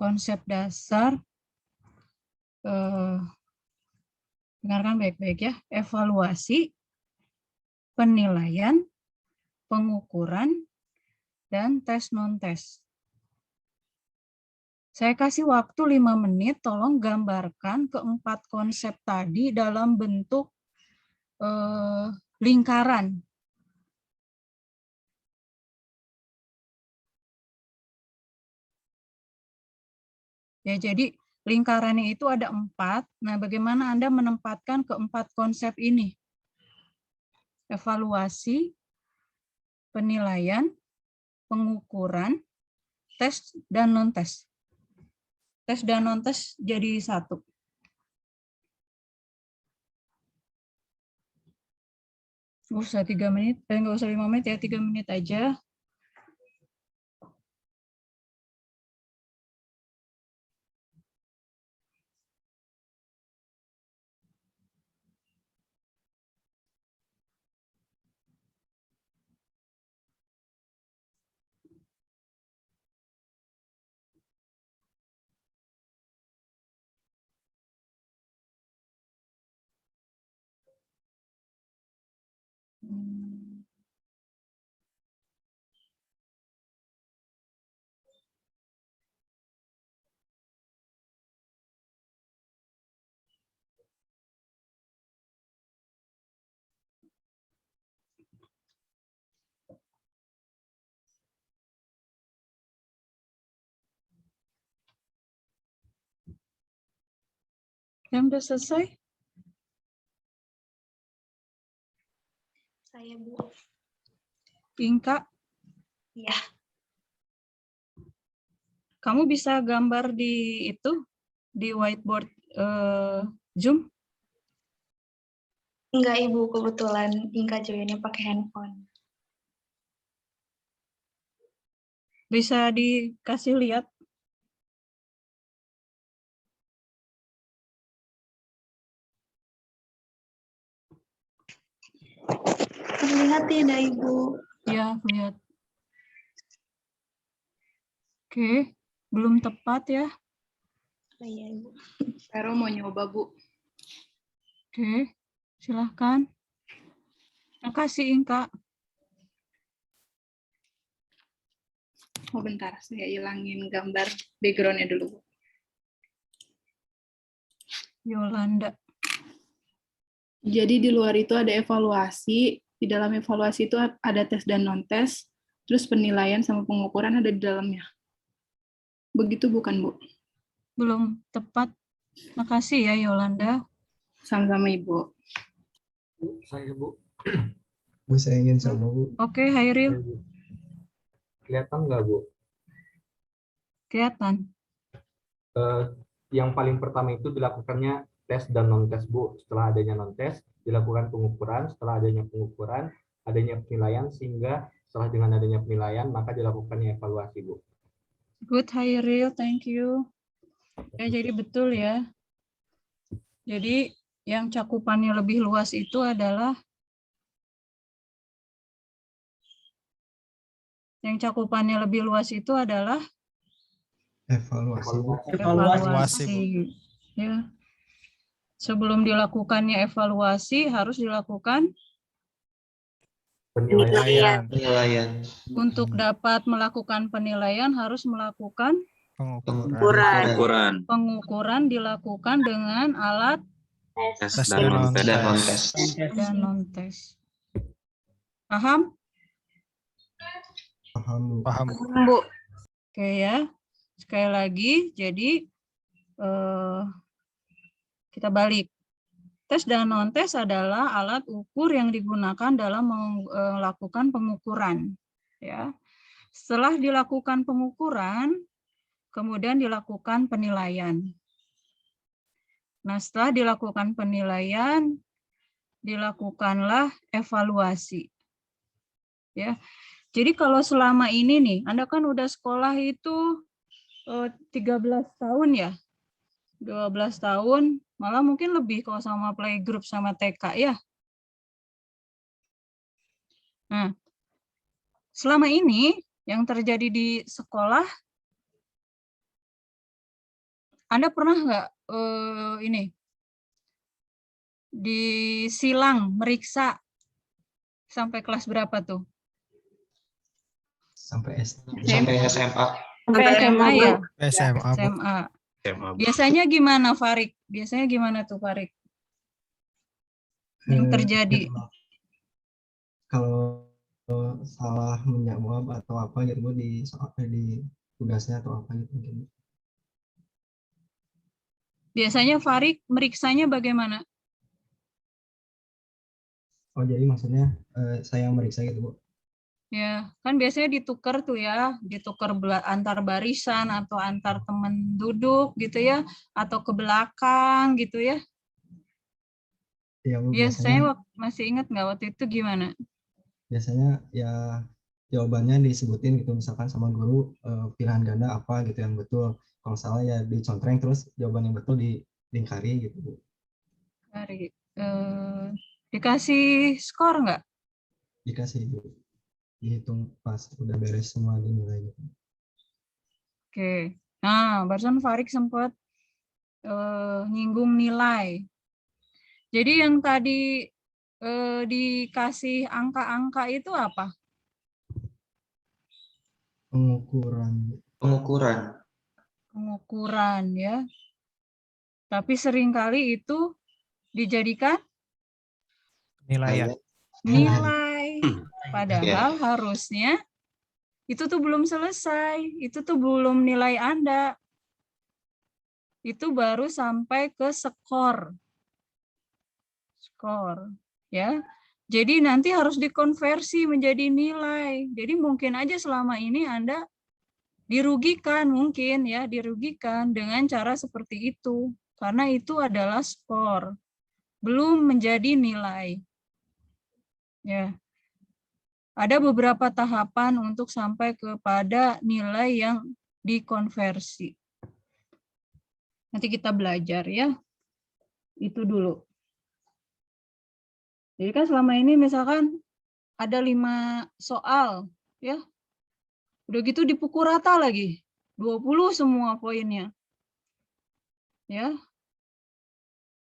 konsep dasar, dengarkan baik-baik ya, evaluasi, penilaian, pengukuran, dan tes non-tes. Saya kasih waktu 5 menit, tolong gambarkan keempat konsep tadi dalam bentuk lingkaran. Ya, jadi lingkarannya itu ada 4. Nah, bagaimana Anda menempatkan keempat konsep ini? Evaluasi, penilaian, pengukuran, tes, dan non-tes. Tes dan non-tes jadi satu. Nggak usah 3 menit, nggak usah 5 menit ya, 3 menit aja. Yang udah selesai? Saya, Bu. Inka, Iya. kamu bisa gambar di itu, di whiteboard Zoom? Enggak, Ibu. Kebetulan Inka joinnya pakai handphone. Bisa dikasih lihat? Terlihat tidak, Ibu? Ya, lihat. Oke, belum tepat ya. Oh, iya, Ibu. Vero mau nyoba, Bu. Oke, silahkan. Makasih, Inka. Oh, bentar, saya hilangin gambar background-nya dulu, Bu. Yolanda. Jadi di luar itu ada evaluasi, di dalam evaluasi itu ada tes dan non-tes, terus penilaian sama pengukuran ada di dalamnya. Begitu bukan, Bu? Belum tepat. Makasih ya, Yolanda. Sama-sama, Ibu. Saya, Bu. Bu, saya ingin sama Bu. Oke, Hairil. Kelihatan nggak, Bu? Kelihatan. Yang paling pertama itu dilakukannya tes dan non-tes, Bu. Setelah adanya non-tes, dilakukan pengukuran. Setelah adanya pengukuran, adanya penilaian, sehingga setelah dengan adanya penilaian, maka dilakukannya evaluasi, Bu. Good, Hairil. Thank you. Ya, jadi betul ya. Jadi yang cakupannya lebih luas itu adalah Evaluasi Bu. evaluasi. Ya. Sebelum dilakukannya evaluasi harus dilakukan Penilaian. untuk dapat melakukan penilaian harus melakukan Pengukuran. pengukuran dilakukan dengan alat Tes dan non-tes. dan non-tes. Paham? Paham Bu. Paham. Bu. Oke ya. Sekali lagi, jadi kita balik. Tes dan non-tes adalah alat ukur yang digunakan dalam melakukan pengukuran. Ya. Setelah dilakukan pengukuran, kemudian dilakukan penilaian. Nah, setelah dilakukan penilaian, dilakukanlah evaluasi. Ya. Jadi kalau selama ini nih, Anda kan udah sekolah itu 13 tahun ya. 12 tahun, malah mungkin lebih kalau sama playgroup sama TK ya. Nah, selama ini yang terjadi di sekolah Anda pernah nggak ini disilang meriksa sampai kelas berapa tuh? Sampai Sampai SMA. Sampai SMA, Bu. ya? SMA, Bu. SMA. SMA. Biasanya gimana, Farik? Biasanya gimana tuh, Farik? Yang terjadi? Kalau salah menjawab atau apa gitu, Bu, di tugasnya atau apa gitu mungkin. Biasanya Farik meriksanya bagaimana? Oh, jadi maksudnya saya meriksa gitu, Bu. Ya, kan biasanya ditukar tuh ya, ditukar antar barisan atau antar teman duduk gitu ya, atau ke belakang gitu ya. Iya, Bu, Biasanya masih ingat nggak waktu itu gimana? biasanya ya jawabannya disebutin gitu, misalkan sama guru pilihan ganda apa gitu yang betul. Kalau salah ya dicontreng, terus jawaban yang betul dilingkari gitu, Bu. Hari, dikasih skor nggak? Dikasih, Bu. Dihitung pas udah beres semua dinilai gitu. Oke. Nah, barusan Farik sempat nyinggung nilai. Jadi yang tadi dikasih angka-angka itu apa? Pengukuran. Pengukuran. Pengukuran ya. Tapi seringkali itu dijadikan Penilaian. nilai. Padahal Ya. harusnya itu tuh belum selesai. Itu tuh belum nilai Anda. Itu baru sampai ke skor. Skor, ya. Jadi nanti harus dikonversi menjadi nilai. Jadi mungkin aja selama ini Anda dirugikan, mungkin ya, dirugikan dengan cara seperti itu. Karena itu adalah skor, belum menjadi nilai. Ya. Ada beberapa tahapan untuk sampai kepada nilai yang dikonversi. Nanti kita belajar ya. Itu dulu. Jadi kan selama ini misalkan ada 5 soal, ya. Udah gitu dipukul rata lagi. 20 semua poinnya. Ya.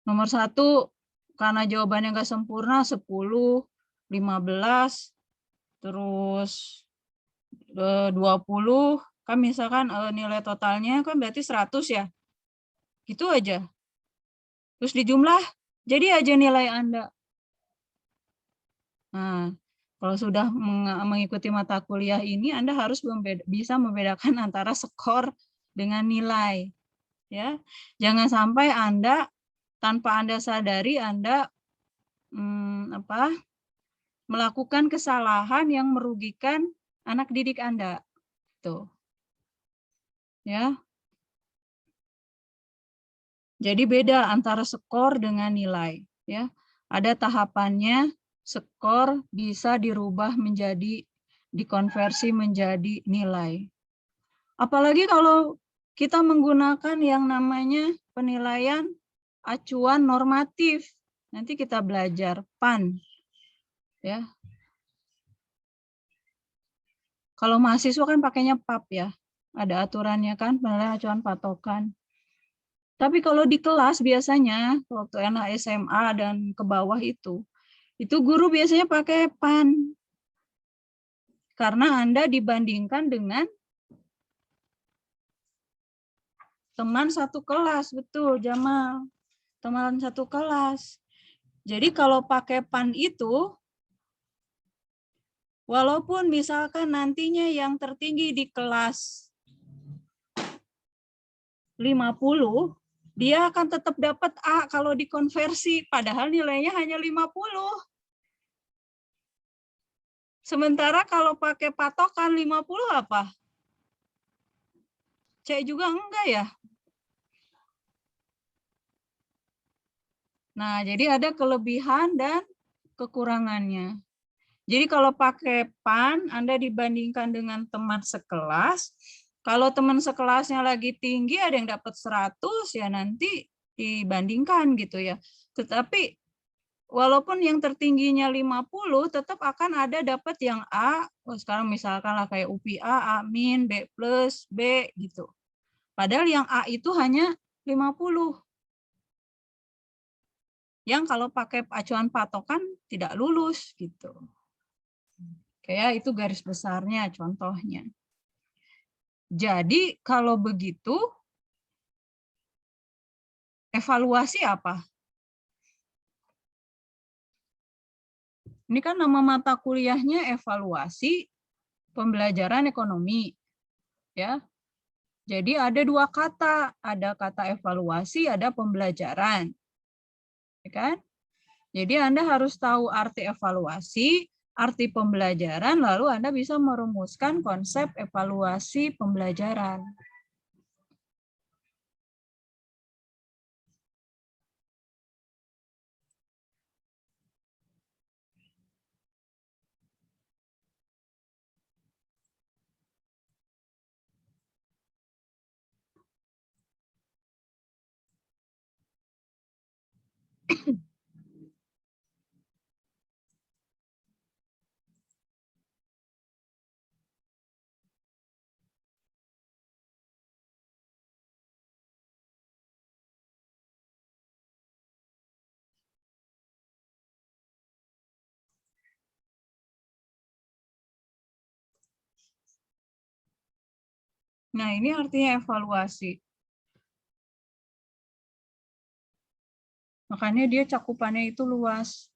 Nomor 1, karena jawabannya nggak sempurna, 10, 15, terus 20, kan misalkan nilai totalnya kan berarti 100 ya. Gitu aja. Terus dijumlah, jadi aja nilai Anda. Nah, kalau sudah mengikuti mata kuliah ini, Anda harus bisa membedakan antara skor dengan nilai. Ya, jangan sampai Anda tanpa Anda sadari Anda melakukan kesalahan yang merugikan anak didik Anda. Tuh. Ya. Jadi beda antara skor dengan nilai, ya. Ada tahapannya, skor bisa dirubah menjadi dikonversi menjadi nilai. Apalagi kalau kita menggunakan yang namanya penilaian acuan normatif. Nanti kita belajar PAN. Ya. Kalau mahasiswa kan pakainya PAP ya. Ada aturannya kan, penilaian acuan patokan. Tapi kalau di kelas biasanya waktu anak SMA dan ke bawah itu guru biasanya pakai PAN. Karena Anda dibandingkan dengan teman satu kelas, betul Jamal. Teman satu kelas. Jadi kalau pakai PAN itu, walaupun misalkan nantinya yang tertinggi di kelas 50, dia akan tetap dapat A kalau dikonversi, padahal nilainya hanya 50. Sementara kalau pakai patokan 50 apa? C juga enggak ya? Nah, jadi ada kelebihan dan kekurangannya. Jadi kalau pakai PAN, Anda dibandingkan dengan teman sekelas, kalau teman sekelasnya lagi tinggi, ada yang dapat 100, ya nanti dibandingkan gitu ya. Tetapi walaupun yang tertingginya 50, tetap akan ada dapat yang A, sekarang misalkan lah kayak UPI A, A-, B+, B gitu. Padahal yang A itu hanya 50. Yang kalau pakai acuan patokan tidak lulus gitu. Kayak itu garis besarnya contohnya. Jadi kalau begitu evaluasi apa? Ini kan nama mata kuliahnya evaluasi pembelajaran ekonomi, ya. Jadi ada dua kata, ada kata evaluasi, ada pembelajaran, ya kan? Jadi Anda harus tahu arti evaluasi, arti pembelajaran, lalu Anda bisa merumuskan konsep evaluasi pembelajaran. Nah, ini artinya evaluasi. Makanya dia cakupannya itu luas.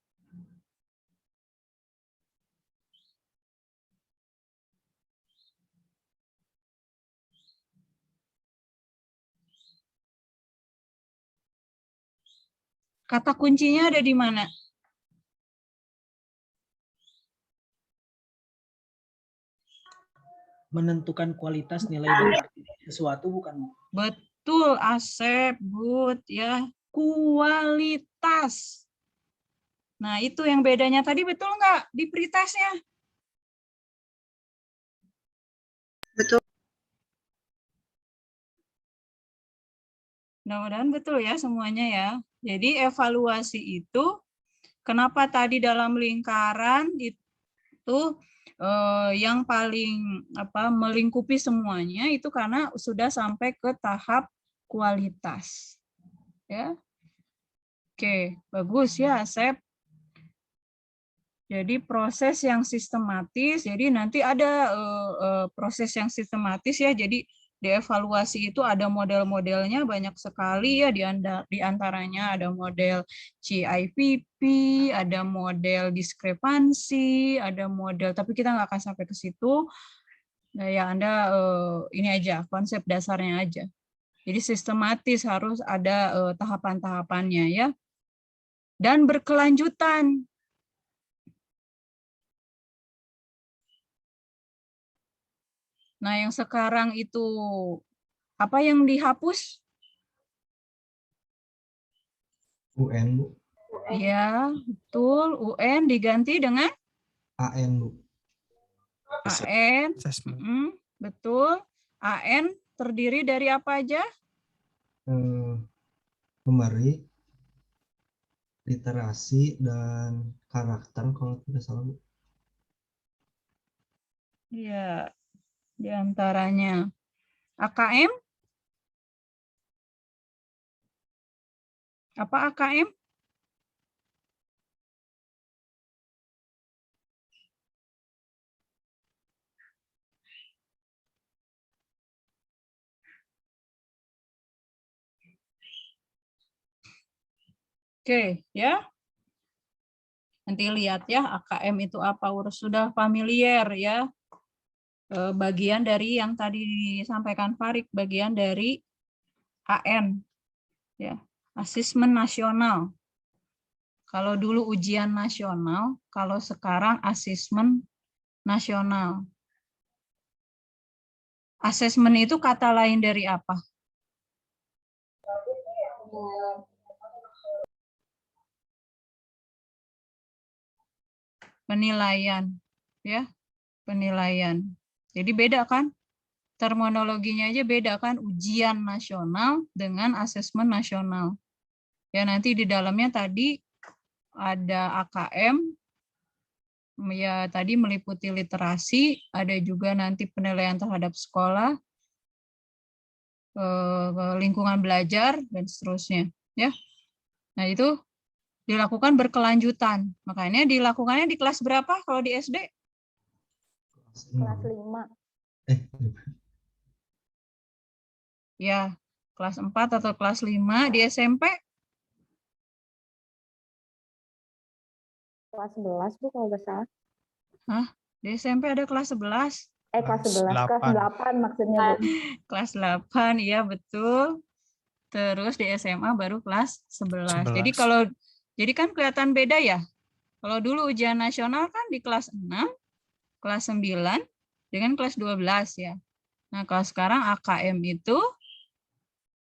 Kata kuncinya ada di mana? Menentukan kualitas nilai dan arti sesuatu, bukan? Betul, Asep, good ya. Kualitas. Nah, itu yang bedanya tadi, betul nggak di pretestnya? Betul. Mudah-mudahan betul ya semuanya ya. Jadi evaluasi itu, kenapa tadi dalam lingkaran itu yang paling melingkupi semuanya itu karena sudah sampai ke tahap kualitas. Ya. Oke, bagus ya, Asep. Jadi proses yang sistematis, jadi nanti ada proses yang sistematis ya, jadi dievaluasi itu ada model-modelnya banyak sekali ya, di antaranya ada model CIPP, ada model diskrepansi, ada model, tapi kita nggak akan sampai ke situ, nah, ya Anda ini aja, konsep dasarnya aja. Jadi sistematis harus ada tahapan-tahapannya ya, dan berkelanjutan. Nah, yang sekarang itu apa yang dihapus? UN, Bu. Ya, betul. UN diganti dengan AN, Bu. AN. Assessment. Betul. AN terdiri dari apa aja? Memberi, literasi, dan karakter kalau tidak salah, Bu. Ya, diantaranya. AKM? Apa AKM? Oke, ya. Nanti lihat ya, AKM itu apa, urus sudah familiar ya. Bagian dari yang tadi disampaikan Farid, bagian dari AN. Ya, asesmen nasional. Kalau dulu ujian nasional, kalau sekarang asesmen nasional. Asesmen itu kata lain dari apa? Penilaian, ya, penilaian. Jadi beda kan? Terminologinya aja beda kan? Ujian nasional dengan asesmen nasional. Ya, nanti di dalamnya tadi ada AKM, ya tadi meliputi literasi, ada juga nanti penilaian terhadap sekolah, lingkungan belajar dan seterusnya, ya. Nah, itu dilakukan berkelanjutan. Makanya dilakukannya di kelas berapa kalau di SD? Kelas 5. Ya, kelas 4 atau kelas 5. Di SMP? Kelas 11 Bu kalau nggak salah. Hah? Di SMP ada kelas 11? Kelas 11, kelas 8 maksudnya Bu. Kelas 8, iya betul. Terus di SMA baru kelas 11. Jadi kan kelihatan beda ya. Kalau dulu ujian nasional kan di kelas 6, kelas 9 dengan kelas 12 ya. Nah, kalau sekarang AKM itu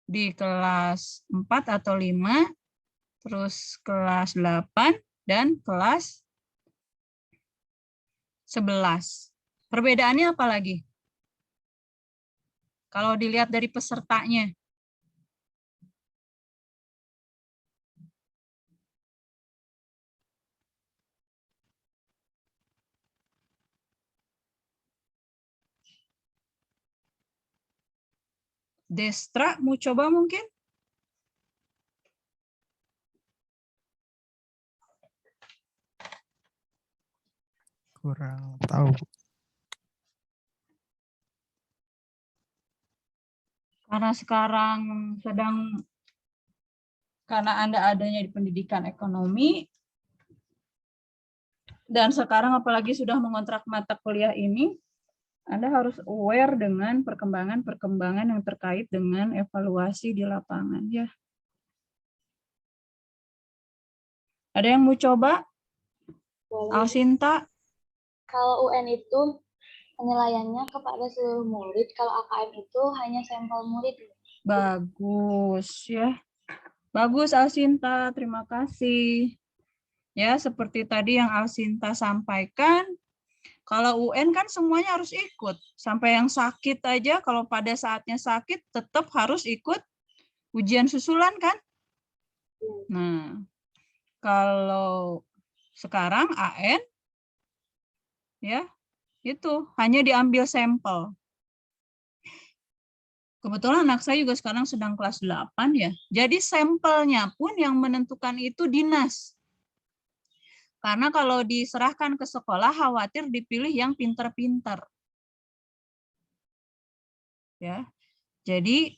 di kelas 4 atau 5, terus kelas 8 dan kelas 11. Perbedaannya apa lagi? Kalau dilihat dari pesertanya. Destra, mau coba mungkin? Kurang tahu. Karena sekarang karena Anda adanya di pendidikan ekonomi, dan sekarang apalagi sudah mengontrak mata kuliah ini, Anda harus aware dengan perkembangan-perkembangan yang terkait dengan evaluasi di lapangan. Ya. Ada yang mau coba? Alsinta? Kalau UN itu penilaiannya kepada seluruh murid, kalau AKM itu hanya sampel murid. Bagus ya. Bagus Alsinta, terima kasih. Ya, seperti tadi yang Alsinta sampaikan, kalau UN kan semuanya harus ikut. Sampai yang sakit aja, kalau pada saatnya sakit, tetap harus ikut ujian susulan kan? Nah, kalau sekarang AN, ya, itu hanya diambil sampel. Kebetulan anak saya juga sekarang sedang kelas 8 ya. Jadi sampelnya pun yang menentukan itu dinas. Karena kalau diserahkan ke sekolah, khawatir dipilih yang pinter-pinter. Ya, jadi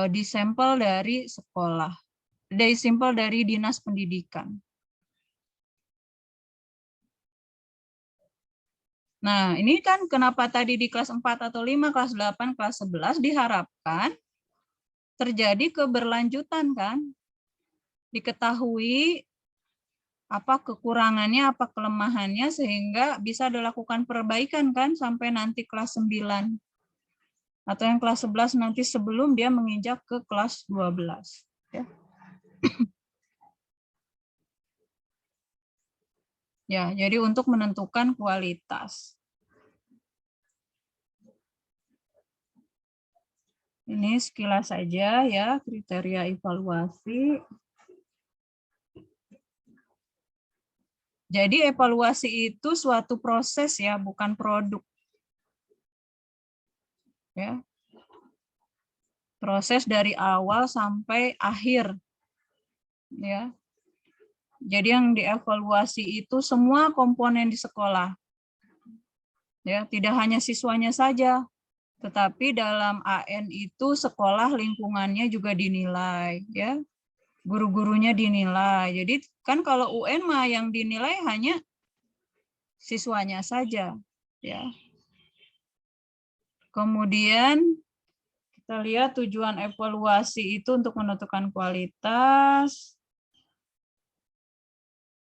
disampel dari sekolah, disampel dari dinas pendidikan. Nah, ini kan kenapa tadi di kelas 4 atau 5, kelas 8, kelas 11 diharapkan terjadi keberlanjutan kan? Diketahui apa kekurangannya, apa kelemahannya, sehingga bisa dilakukan perbaikan kan sampai nanti kelas 9. Atau yang kelas 11 nanti sebelum dia menginjak ke kelas 12. Ya, ya jadi untuk menentukan kualitas. Ini sekilas saja ya kriteria evaluasi. Jadi evaluasi itu suatu proses ya, bukan produk. Ya. Proses dari awal sampai akhir. Ya. Jadi yang dievaluasi itu semua komponen di sekolah. Ya, tidak hanya siswanya saja, tetapi dalam AN itu sekolah lingkungannya juga dinilai, ya. Guru-gurunya dinilai. Jadi kan kalau UN mah yang dinilai hanya siswanya saja, ya. Kemudian kita lihat tujuan evaluasi itu untuk menentukan kualitas.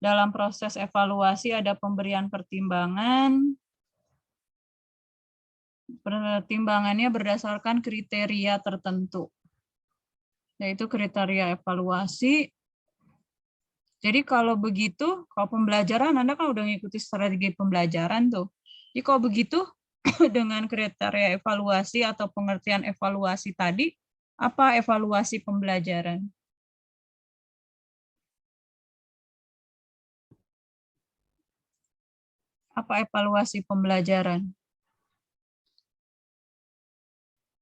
Dalam proses evaluasi ada pemberian pertimbangan. Pertimbangannya berdasarkan kriteria tertentu, yaitu kriteria evaluasi. Jadi kalau begitu, kalau pembelajaran, Anda kan udah ngikuti strategi pembelajaran tuh. Jadi kalau begitu, dengan kriteria evaluasi atau pengertian evaluasi tadi, apa evaluasi pembelajaran? Apa evaluasi pembelajaran?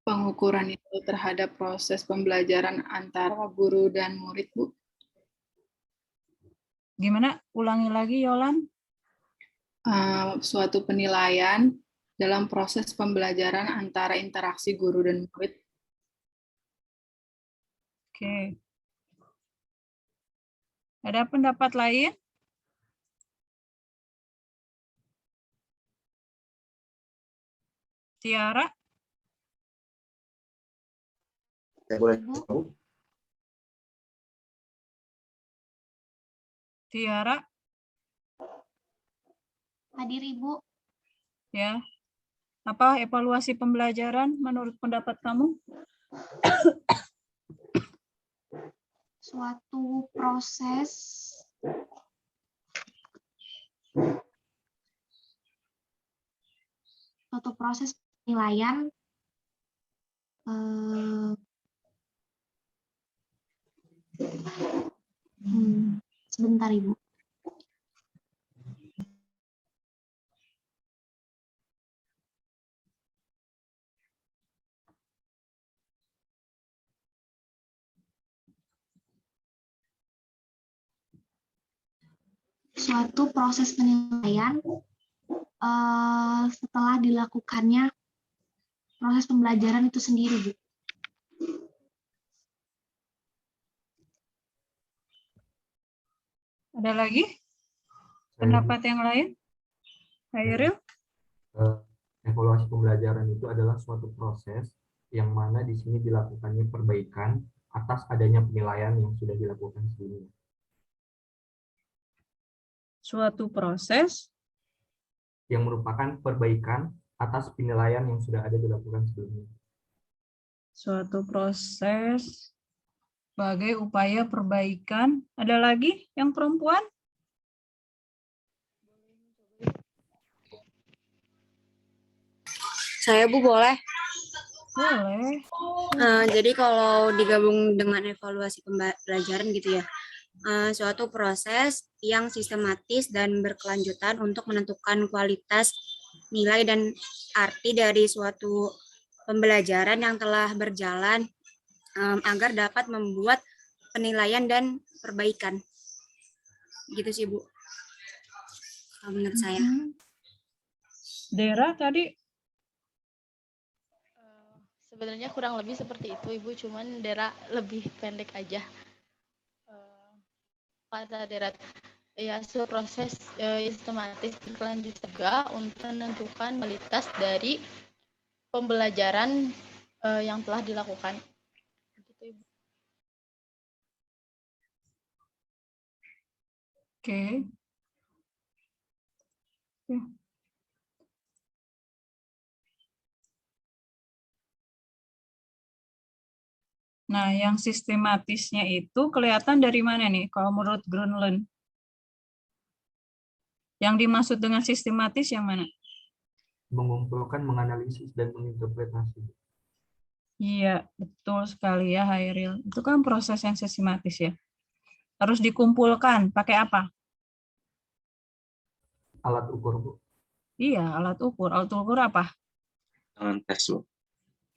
pengukuran itu terhadap proses pembelajaran antara guru dan murid, Bu? Gimana? Ulangi lagi, Yolan. Suatu penilaian dalam proses pembelajaran antara interaksi guru dan murid. Oke. Ada pendapat lain? Tiara? Saya boleh Ibu. tahu? Tiara? Hadir Ibu. Ya. Apa evaluasi pembelajaran menurut pendapat kamu? Suatu proses penilaian sebentar Ibu. Suatu proses penilaian setelah dilakukannya proses pembelajaran itu sendiri, Bu. Ada lagi pendapat yang lain? Hairil? Evaluasi pembelajaran itu adalah suatu proses yang mana di sini dilakukannya perbaikan atas adanya penilaian yang sudah dilakukan sebelumnya. Suatu proses Yang merupakan perbaikan atas penilaian yang sudah ada dilakukan sebelumnya. suatu proses sebagai upaya perbaikan. Ada lagi yang perempuan? Saya Bu boleh. Boleh. Jadi kalau digabung dengan evaluasi pembelajaran gitu ya, suatu proses yang sistematis dan berkelanjutan untuk menentukan kualitas, nilai, dan arti dari suatu pembelajaran yang telah berjalan agar dapat membuat penilaian dan perbaikan. Gitu sih Bu, kalau menurut saya. Dera tadi? Sebenarnya kurang lebih seperti itu Ibu, cuman Dera lebih pendek aja. Kata Dera, ya proses sistematis berkelanjutan juga untuk menentukan kualitas dari pembelajaran yang telah dilakukan. Gitu, Ibu. Oke. Nah, yang sistematisnya itu kelihatan dari mana nih, kalau menurut Grunlund? Yang dimaksud dengan sistematis yang mana? Mengumpulkan, menganalisis, dan menginterpretasi. Iya, betul sekali ya, Hairil. Itu kan proses yang sistematis ya. Harus dikumpulkan, pakai apa? Alat ukur, Bu. Iya, alat ukur. Alat ukur apa? Non-tes, Bu.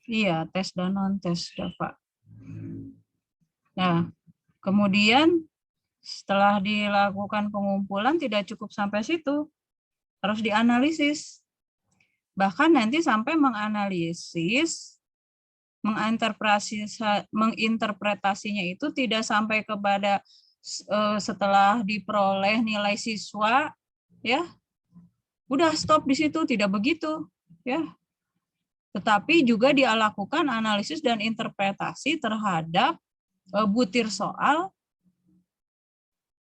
Iya, tes dan non-tes, Pak. Nah, kemudian setelah dilakukan pengumpulan tidak cukup sampai situ. Harus dianalisis. Bahkan nanti sampai menganalisis, menginterpretasinya itu tidak sampai kepada setelah diperoleh nilai siswa, ya, udah stop di situ, tidak begitu, ya. Tetapi juga dia lakukan analisis dan interpretasi terhadap butir soal,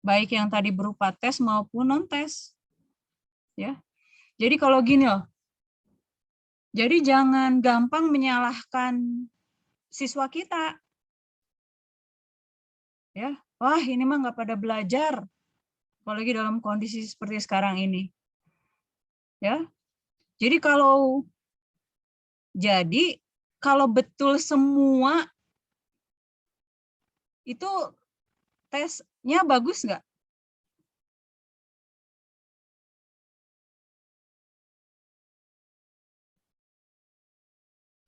baik yang tadi berupa tes maupun non-tes. Ya. Jadi kalau gini loh, jadi jangan gampang menyalahkan siswa kita. Ya, wah ini mah nggak pada belajar, apalagi dalam kondisi seperti sekarang ini. Ya, jadi kalau betul semua itu tesnya bagus nggak?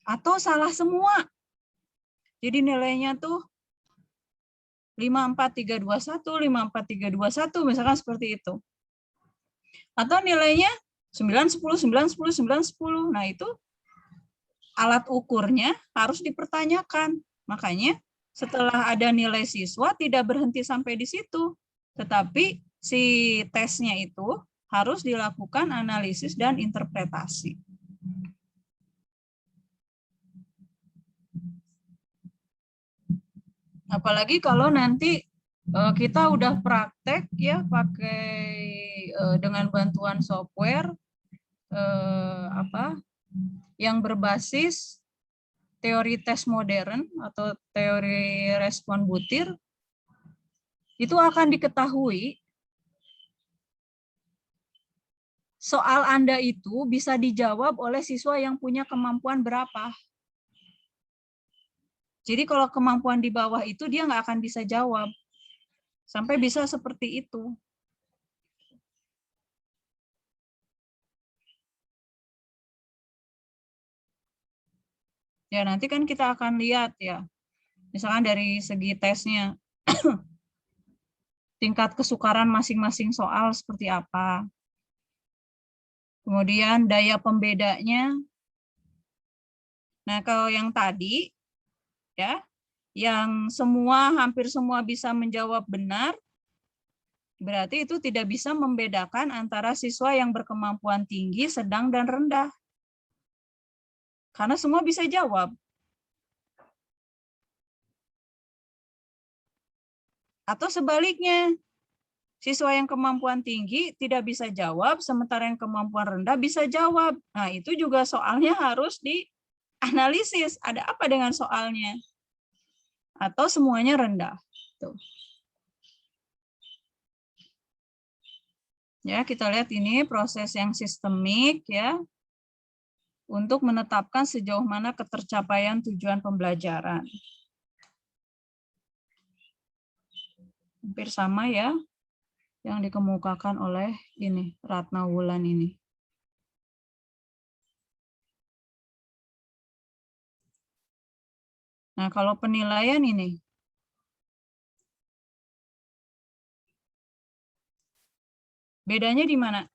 atau salah semua. Jadi nilainya tuh 54321, 54321 misalkan seperti itu. Atau nilainya 9, 10, 9, 10, 9, 10. Nah, itu alat ukurnya harus dipertanyakan. Makanya setelah ada nilai siswa tidak berhenti sampai di situ. Tetapi si tesnya itu harus dilakukan analisis dan interpretasi. Apalagi kalau nanti kita udah praktek ya pakai dengan bantuan software yang berbasis teori tes modern atau teori respon butir, itu akan diketahui soal Anda itu bisa dijawab oleh siswa yang punya kemampuan berapa. Jadi kalau kemampuan di bawah itu dia nggak akan bisa jawab. Sampai bisa seperti itu. Ya, nanti kan kita akan lihat ya. Misalkan dari segi tesnya. Tingkat kesukaran masing-masing soal seperti apa. Kemudian daya pembedanya. Nah, kalau yang tadi ya, yang hampir semua bisa menjawab benar, berarti itu tidak bisa membedakan antara siswa yang berkemampuan tinggi, sedang, dan rendah. Karena semua bisa jawab. Atau sebaliknya, siswa yang kemampuan tinggi tidak bisa jawab, sementara yang kemampuan rendah bisa jawab. Nah, itu juga soalnya harus dianalisis. Ada apa dengan soalnya? Atau semuanya rendah. Tuh. Ya, kita lihat ini proses yang sistemik ya untuk menetapkan sejauh mana ketercapaian tujuan pembelajaran. Hampir sama ya yang dikemukakan oleh ini Ratna Wulan ini. Nah, kalau penilaian ini bedanya di mana?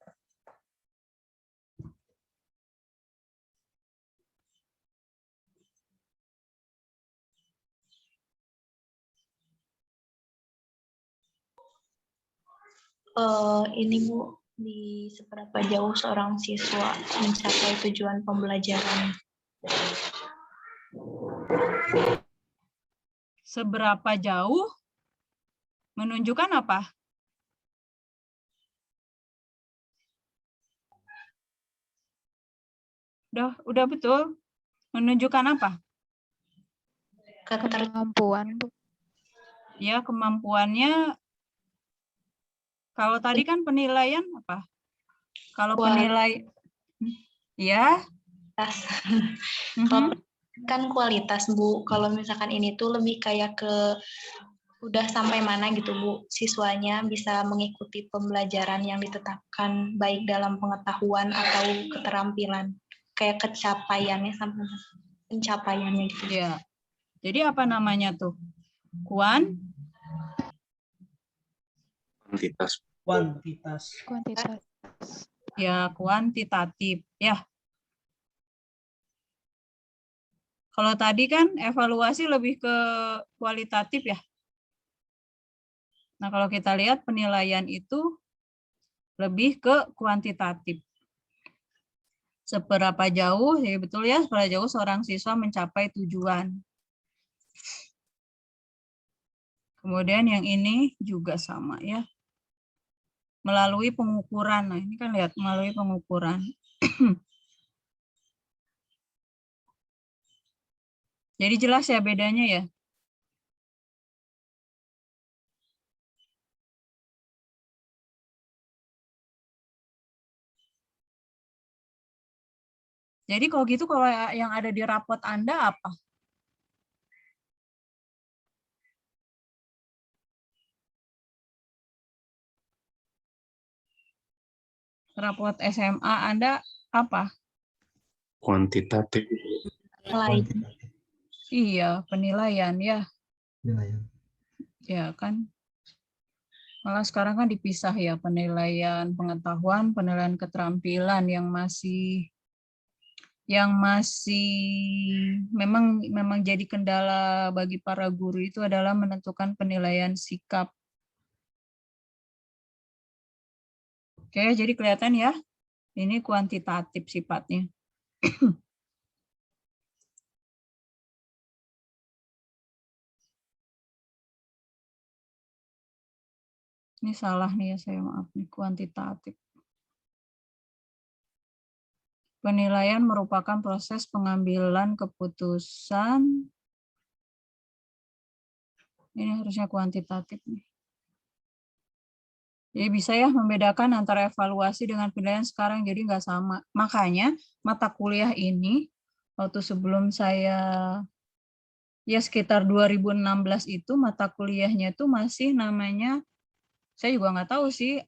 Ini Bu, di seberapa jauh seorang siswa mencapai tujuan pembelajaran. Seberapa jauh menunjukkan apa? Udah betul. Menunjukkan apa? Kemampuan, Bu. Ya, kemampuannya. Kalau tadi kan penilaian apa? Kalau penilaian, ya. Kalau kan kualitas, Bu. Kalau misalkan ini tuh lebih kayak ke udah sampai mana gitu, Bu, siswanya bisa mengikuti pembelajaran yang ditetapkan baik dalam pengetahuan atau keterampilan. Kayak kecapaiannya sampai pencapaiannya gitu. Ya. Jadi apa namanya tuh? Kuantitas. Ya, kuantitatif. Ya. Kalau tadi kan evaluasi lebih ke kualitatif ya. Nah, kalau kita lihat penilaian itu lebih ke kuantitatif. Seberapa jauh, ya betul ya, seberapa jauh seorang siswa mencapai tujuan. Kemudian yang ini juga sama ya. Melalui pengukuran. Nah, ini kan lihat melalui pengukuran. Jadi jelas ya bedanya ya. Jadi kalau gitu kalau yang ada di rapot Anda apa? Rapot SMA Anda apa? Kuantitatif. kuantitatif. Iya, penilaian ya. Penilaian. Ya kan. Malah sekarang kan dipisah ya, penilaian pengetahuan, penilaian keterampilan yang masih memang jadi kendala bagi para guru itu adalah menentukan penilaian sikap. Oke, jadi kelihatan ya, ini kuantitatif sifatnya. Ini salah nih ya, saya maaf nih, kuantitatif. Penilaian merupakan proses pengambilan keputusan. Ini harusnya kuantitatif nih. Jadi bisa ya membedakan antara evaluasi dengan penilaian sekarang, jadi nggak sama. Makanya mata kuliah ini, waktu sebelum saya, ya sekitar 2016 itu, mata kuliahnya itu masih namanya, saya juga nggak tahu sih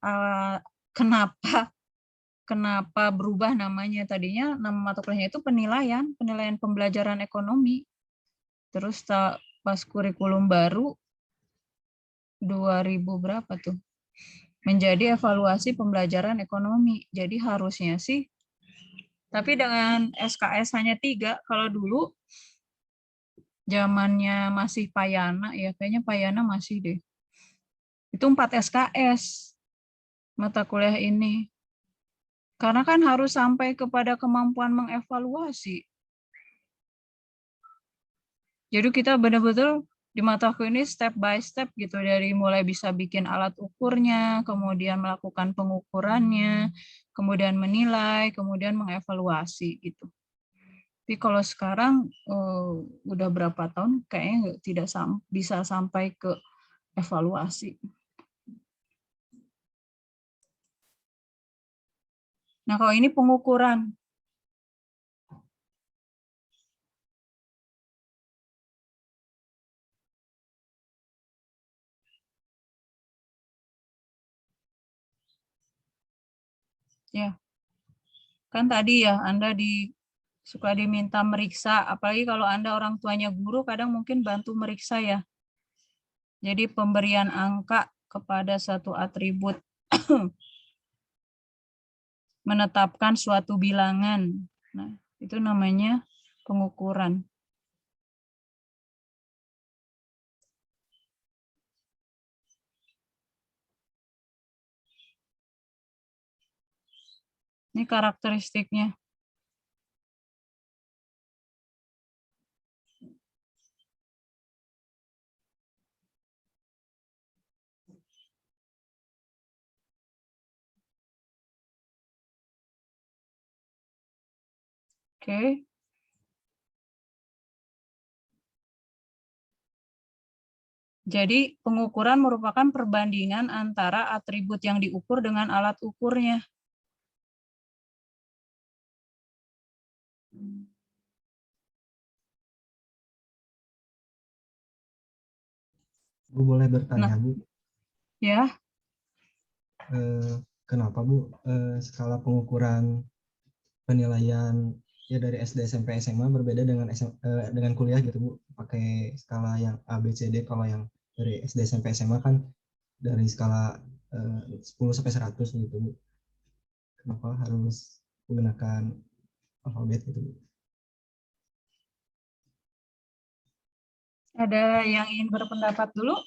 kenapa berubah namanya. Tadinya nama mata kuliahnya itu penilaian pembelajaran ekonomi. Terus pas kurikulum baru 2000 berapa tuh? Menjadi evaluasi pembelajaran ekonomi. Jadi harusnya sih, tapi dengan SKS hanya 3, kalau dulu zamannya masih Payana, ya kayaknya Payana masih deh. Itu 4 SKS mata kuliah ini. Karena kan harus sampai kepada kemampuan mengevaluasi. Jadi kita benar-benar di mataku ini step by step gitu, dari mulai bisa bikin alat ukurnya, kemudian melakukan pengukurannya, kemudian menilai, kemudian mengevaluasi gitu. Tapi kalau sekarang udah berapa tahun kayaknya tidak bisa sampai ke evaluasi. Nah, kalau ini pengukuran. Ya, kan tadi ya Anda suka diminta meriksa, apalagi kalau Anda orang tuanya guru, kadang mungkin bantu meriksa ya. Jadi pemberian angka kepada satu atribut, menetapkan suatu bilangan. Nah, itu namanya pengukuran. Ini karakteristiknya. Oke. Jadi pengukuran merupakan perbandingan antara atribut yang diukur dengan alat ukurnya. Bu boleh bertanya, Bu? Ya. Kenapa Bu skala pengukuran penilaian ya dari SD, SMP, SMA berbeda dengan kuliah gitu Bu? Pakai skala yang A, B, C, D. Kalau yang dari SD, SMP, SMA kan dari skala 10 sampai 100 gitu Bu. Kenapa harus menggunakan alfabet gitu Bu? Ada yang ingin berpendapat dulu?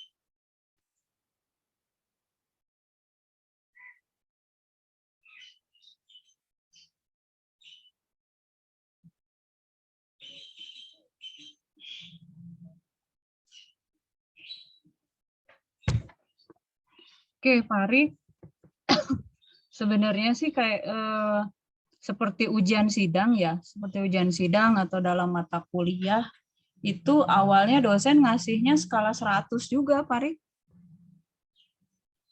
Oke, Pari. Sebenarnya sih kayak seperti ujian sidang ya, seperti ujian sidang atau dalam mata kuliah, itu awalnya dosen ngasihnya skala 100 juga, Pari.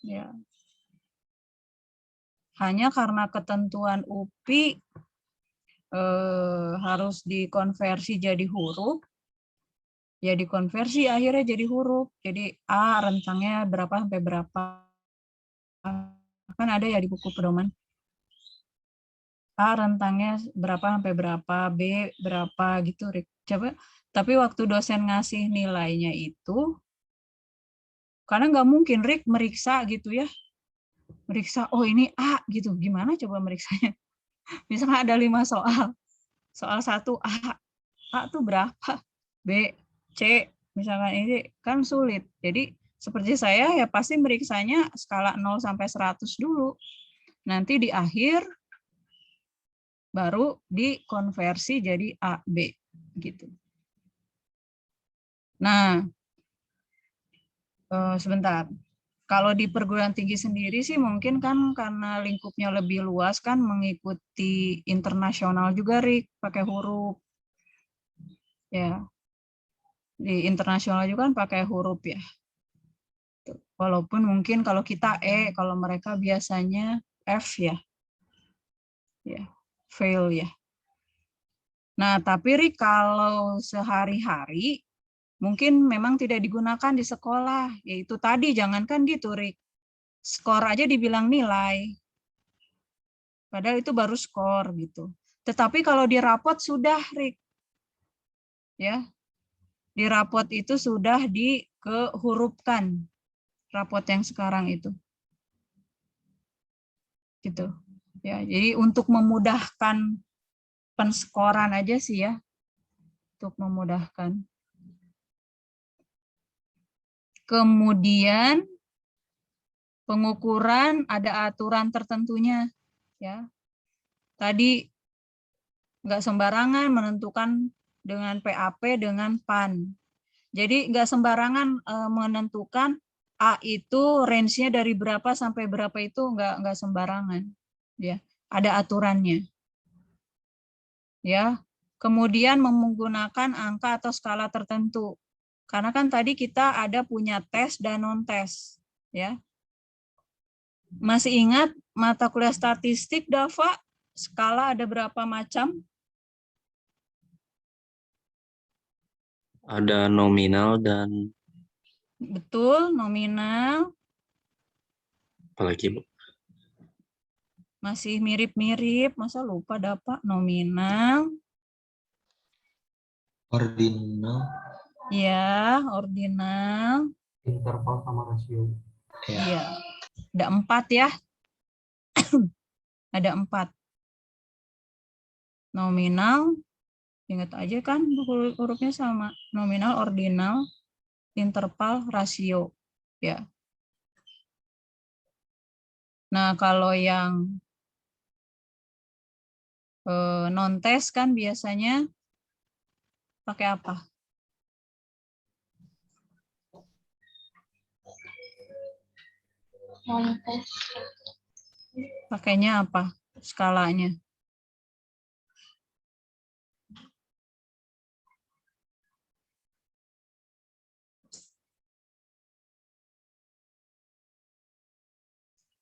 Ya. Hanya karena ketentuan UPI harus dikonversi jadi huruf, ya dikonversi akhirnya jadi huruf. Jadi A rentangnya berapa sampai berapa. Kan ada ya di buku pedoman. A rentangnya berapa sampai berapa, B berapa gitu, Rik. Coba, tapi waktu dosen ngasih nilainya itu, karena nggak mungkin Rik meriksa gitu ya, meriksa, oh ini A gitu, gimana coba meriksanya? Misalnya ada 5 soal, soal 1 A tuh berapa, B, C, misalkan ini kan sulit. Jadi seperti saya ya pasti meriksanya skala 0 sampai 100 dulu. Nanti di akhir baru dikonversi jadi A, B gitu. Nah, sebentar. Kalau di perguruan tinggi sendiri sih mungkin kan karena lingkupnya lebih luas kan mengikuti internasional juga, Rik, pakai huruf. Ya. Di internasional juga kan pakai huruf ya. Walaupun mungkin kalau kita E, kalau mereka biasanya F ya. Ya, fail ya. Nah, tapi Rik kalau sehari-hari mungkin memang tidak digunakan di sekolah, yaitu tadi jangankan gitu, Rik. Skor aja dibilang nilai. Padahal itu baru skor gitu. Tetapi kalau di rapot sudah, Rik. Ya. Di rapot itu sudah dikehurufkan. Rapot yang sekarang itu. Gitu. Ya, jadi untuk memudahkan penskoran aja sih ya. Untuk memudahkan. Kemudian pengukuran ada aturan tertentunya ya. Tadi nggak sembarangan menentukan dengan PAP dengan PAN. Jadi nggak sembarangan menentukan A itu range-nya dari berapa sampai berapa itu nggak sembarangan ya. Ada aturannya. Ya. Kemudian menggunakan angka atau skala tertentu. Karena kan tadi kita ada punya tes dan non-tes ya. Masih ingat mata kuliah statistik, Dava? Skala ada berapa macam? Ada nominal dan Betul, nominal. apalagi, Bu? Masih mirip-mirip, masa lupa Dava? Nominal. Ordinal. Ya, ordinal. Interval sama rasio. Iya. Ada 4 ya. Ada 4. Nominal, ingat aja kan hurufnya sama. Nominal, ordinal, interval, rasio. Ya. Nah, kalau yang non-tes kan biasanya pakai apa? Non-tes. Pakainya apa? Skalanya.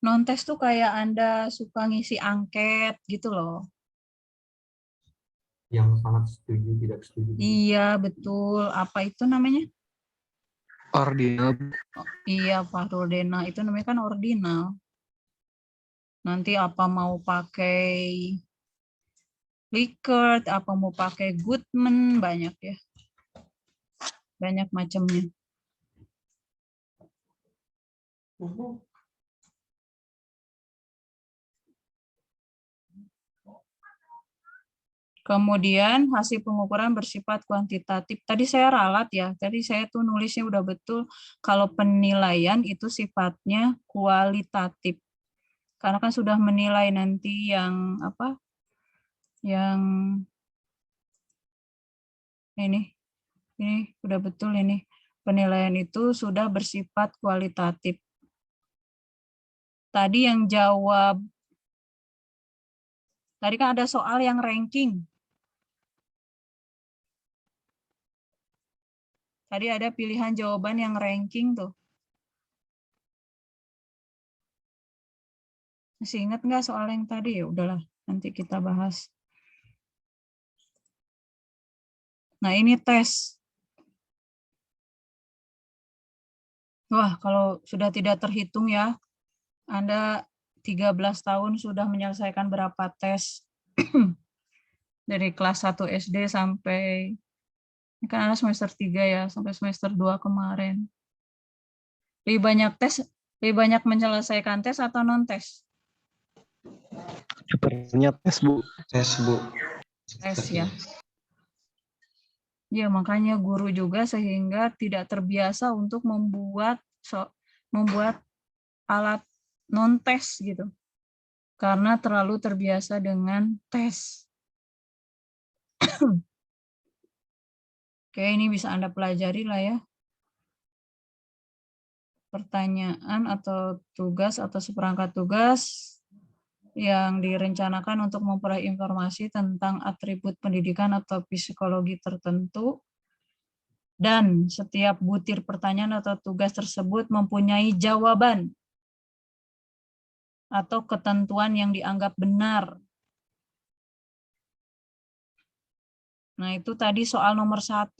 Non-tes tuh kayak Anda suka ngisi angket gitu loh. Yang sangat setuju, tidak setuju. Iya, betul. Apa itu namanya? Ordinal. Oh, iya, Pak Rudena. Itu namanya kan ordinal. Nanti apa mau pakai Likert, apa mau pakai Goodman, banyak ya. Banyak macamnya. Kemudian hasil pengukuran bersifat kuantitatif. Tadi saya ralat ya, tadi saya tuh nulisnya udah betul. Kalau penilaian itu sifatnya kualitatif. Karena kan sudah menilai nanti yang apa? Yang ini udah betul ini. Penilaian itu sudah bersifat kualitatif. Tadi yang jawab, tadi kan ada soal yang ranking. Tadi ada pilihan jawaban yang ranking tuh. Masih ingat nggak soal yang tadi? Ya udahlah, nanti kita bahas. Nah, ini tes. Wah, kalau sudah tidak terhitung ya, Anda 13 tahun sudah menyelesaikan berapa tes. Dari kelas 1 SD sampai, ini kan ada semester 3 ya, sampai semester 2 kemarin. Lebih banyak menyelesaikan tes atau non-tes? Sepertinya tes, Bu. Tes, Bu. Tes ya. Ya, makanya guru juga sehingga tidak terbiasa untuk membuat alat non-tes gitu. Karena terlalu terbiasa dengan tes. Oke, ini bisa Anda pelajari lah ya. Pertanyaan atau tugas atau seperangkat tugas yang direncanakan untuk memperoleh informasi tentang atribut pendidikan atau psikologi tertentu, dan setiap butir pertanyaan atau tugas tersebut mempunyai jawaban atau ketentuan yang dianggap benar. Nah, itu tadi soal nomor 1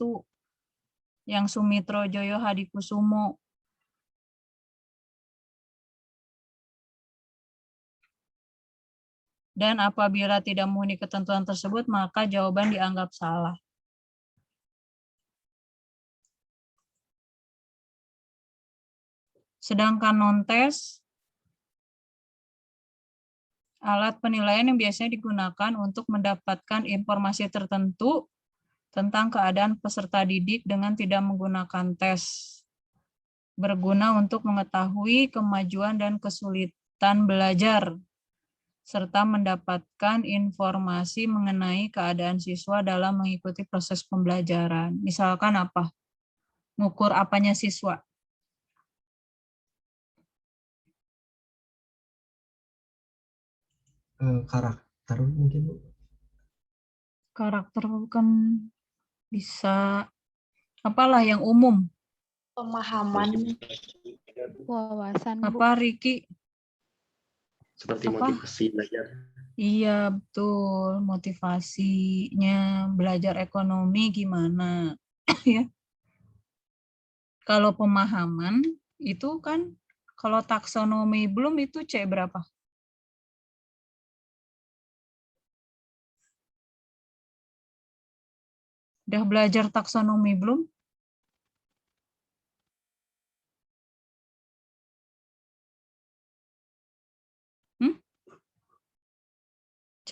yang Sumitro Joyo Hadikusumo. Dan apabila tidak memenuhi ketentuan tersebut, maka jawaban dianggap salah. Sedangkan non-tes, alat penilaian yang biasanya digunakan untuk mendapatkan informasi tertentu tentang keadaan peserta didik dengan tidak menggunakan tes. Berguna untuk mengetahui kemajuan dan kesulitan belajar, serta mendapatkan informasi mengenai keadaan siswa dalam mengikuti proses pembelajaran. Misalkan apa? Ngukur apanya siswa? Karakter mungkin, Bu. Karakter bukan, bisa apalah yang umum. Pemahaman. Wawasan, Bu. Apa Riki? Seperti Apa? motivasi belajar. Iya, betul. Motivasinya belajar ekonomi gimana? Ya. Kalau pemahaman itu kan, kalau taksonomi belum itu C berapa? Udah belajar taksonomi belum?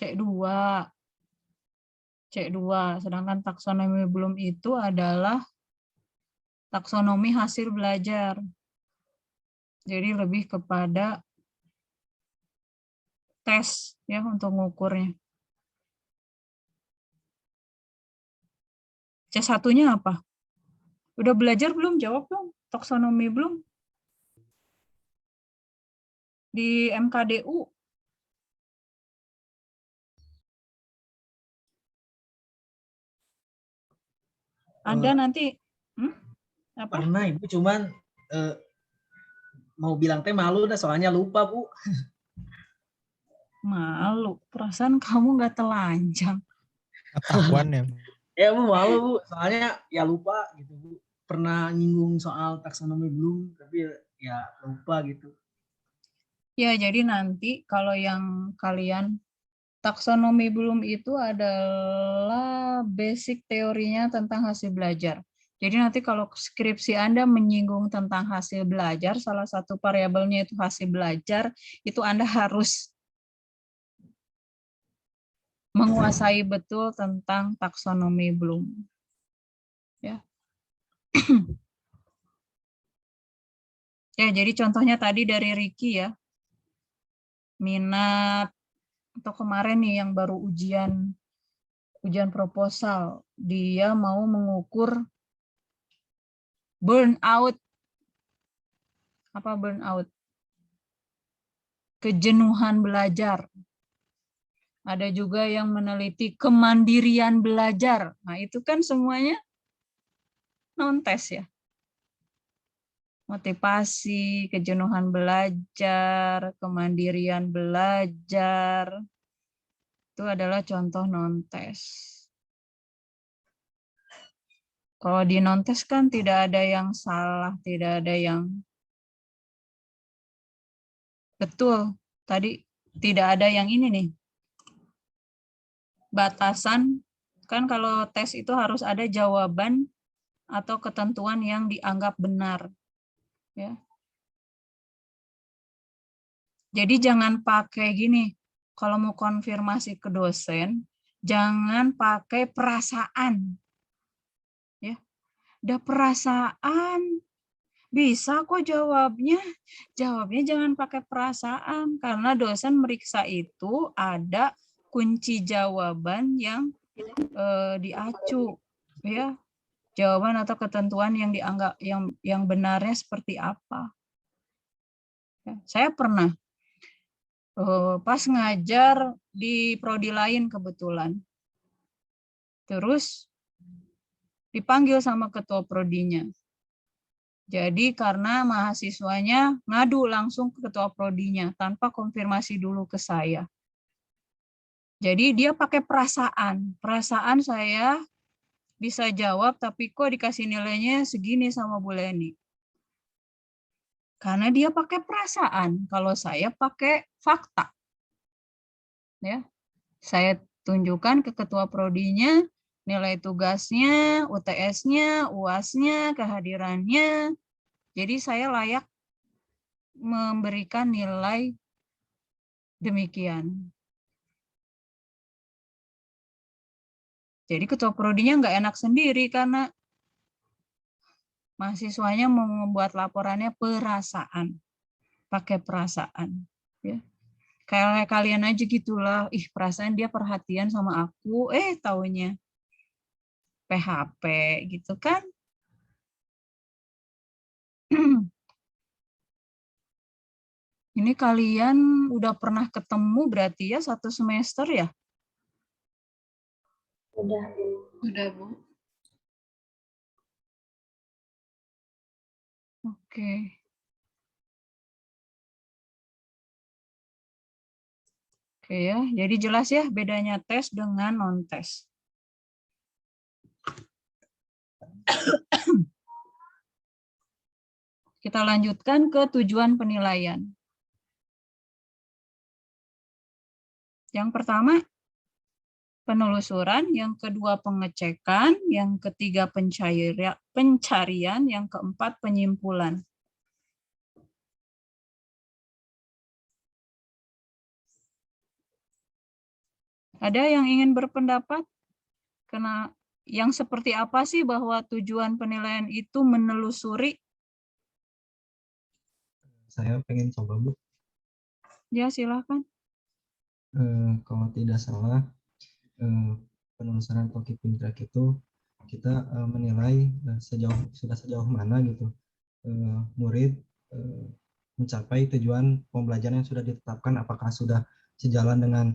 C2. C2, sedangkan taksonomi belum itu adalah taksonomi hasil belajar. Jadi lebih kepada tes ya untuk mengukurnya. C1-nya apa? Udah belajar belum? Jawab dong. Taksonomi belum? Di MKDU. Anda nanti apa? Pernah Ibu, cuman mau bilang teh malu dah soalnya lupa, Bu. Malu, perasaan kamu nggak telanjang. Ketahuan ya. Ya Bu, malu Bu, soalnya ya lupa gitu Bu. Pernah nyinggung soal taksonomi belum, tapi ya lupa gitu. Ya, jadi nanti kalau yang kalian taksonomi belum itu adalah basic teorinya tentang hasil belajar. Jadi nanti kalau skripsi Anda menyinggung tentang hasil belajar, salah satu variabelnya itu hasil belajar, itu Anda harus menguasai betul tentang taksonomi belum. Ya. Ya, jadi contohnya tadi dari Ricky ya. Minat atau kemarin nih yang baru ujian proposal, dia mau mengukur burnout. Apa burnout? Kejenuhan belajar. Ada juga yang meneliti kemandirian belajar. Nah, itu kan semuanya non-tes ya. Motivasi, kejenuhan belajar, kemandirian belajar. Itu adalah contoh non-tes. Kalau di non-tes kan tidak ada yang salah, tidak ada yang betul. Tadi tidak ada yang ini nih. batasan, kan kalau tes itu harus ada jawaban atau ketentuan yang dianggap benar. Ya. Jadi jangan pakai gini, kalau mau konfirmasi ke dosen, jangan pakai perasaan. Ya. Udah perasaan, bisa kok jawabnya. Jawabnya jangan pakai perasaan, karena dosen meriksa itu ada kunci jawaban yang diacu. Ya. Jawaban atau ketentuan yang dianggap yang benarnya seperti apa. Ya. Saya pernah pas ngajar di prodi lain kebetulan. Terus dipanggil sama ketua prodinya. Jadi karena mahasiswanya ngadu langsung ke ketua prodinya tanpa konfirmasi dulu ke saya. Jadi dia pakai perasaan. Perasaan saya bisa jawab tapi kok dikasih nilainya segini sama Bu Leni. Karena dia pakai perasaan, kalau saya pakai fakta. Ya. Saya tunjukkan ke ketua prodinya nilai tugasnya, UTS-nya, UAS-nya, kehadirannya. Jadi saya layak memberikan nilai demikian. Jadi ketua prodinya nggak enak sendiri karena mahasiswanya mau membuat laporannya perasaan, pakai perasaan. Ya. Kayak kalian aja gitulah, ih perasaan dia perhatian sama aku, taunya PHP gitu kan. Ini kalian udah pernah ketemu berarti ya 1 semester ya? Udah. Udah, Bu. Oke. Oke ya, jadi jelas ya bedanya tes dengan non-tes. Kita lanjutkan ke tujuan penilaian. Yang pertama, penelusuran, yang kedua pengecekan, yang ketiga pencarian, yang keempat penyimpulan. Ada yang ingin berpendapat? Karena yang seperti apa sih bahwa tujuan penilaian itu menelusuri? Saya pengen coba, Bu. Ya, silakan. Kalau tidak salah, penelusuran atau keeping track itu kita menilai sejauh mana gitu murid mencapai tujuan pembelajaran yang sudah ditetapkan, apakah sudah sejalan dengan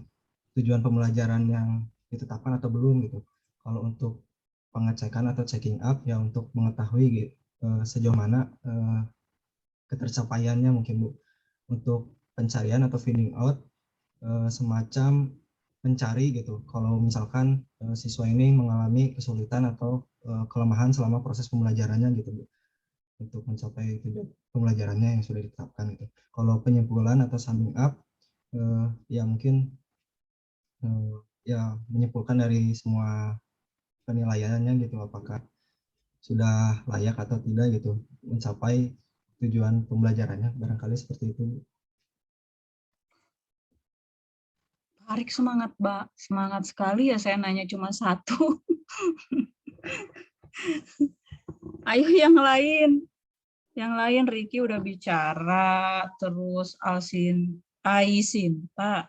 tujuan pembelajaran yang ditetapkan atau belum gitu. Kalau untuk pengecekan atau checking up ya untuk mengetahui sejauh mana ketercapaiannya mungkin, Bu. Untuk pencarian atau finding out semacam mencari gitu. Kalau misalkan siswa ini mengalami kesulitan atau kelemahan selama proses pembelajarannya gitu, Bu. Untuk mencapai tujuan pembelajarannya yang sudah ditetapkan gitu. Kalau penyimpulan atau summing up ya mungkin ya menyimpulkan dari semua penilaiannya gitu, apakah sudah layak atau tidak gitu mencapai tujuan pembelajarannya, barangkali seperti itu. Tarik semangat, Mbak. Semangat sekali ya, saya nanya cuma 1. Ayo yang lain. Yang lain, Riki udah bicara, terus Aisinta,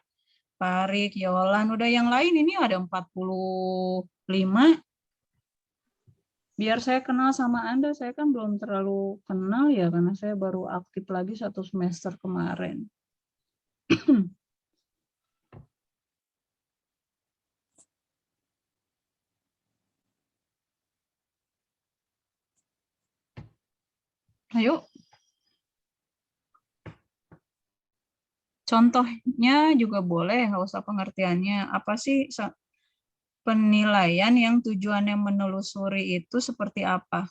Parik, Yolan, udah yang lain ini ada 45. Biar saya kenal sama Anda, saya kan belum terlalu kenal ya, karena saya baru aktif lagi 1 semester kemarin. Ayo. Contohnya juga boleh, nggak usah pengertiannya. Apa sih penilaian yang tujuannya menelusuri itu seperti apa?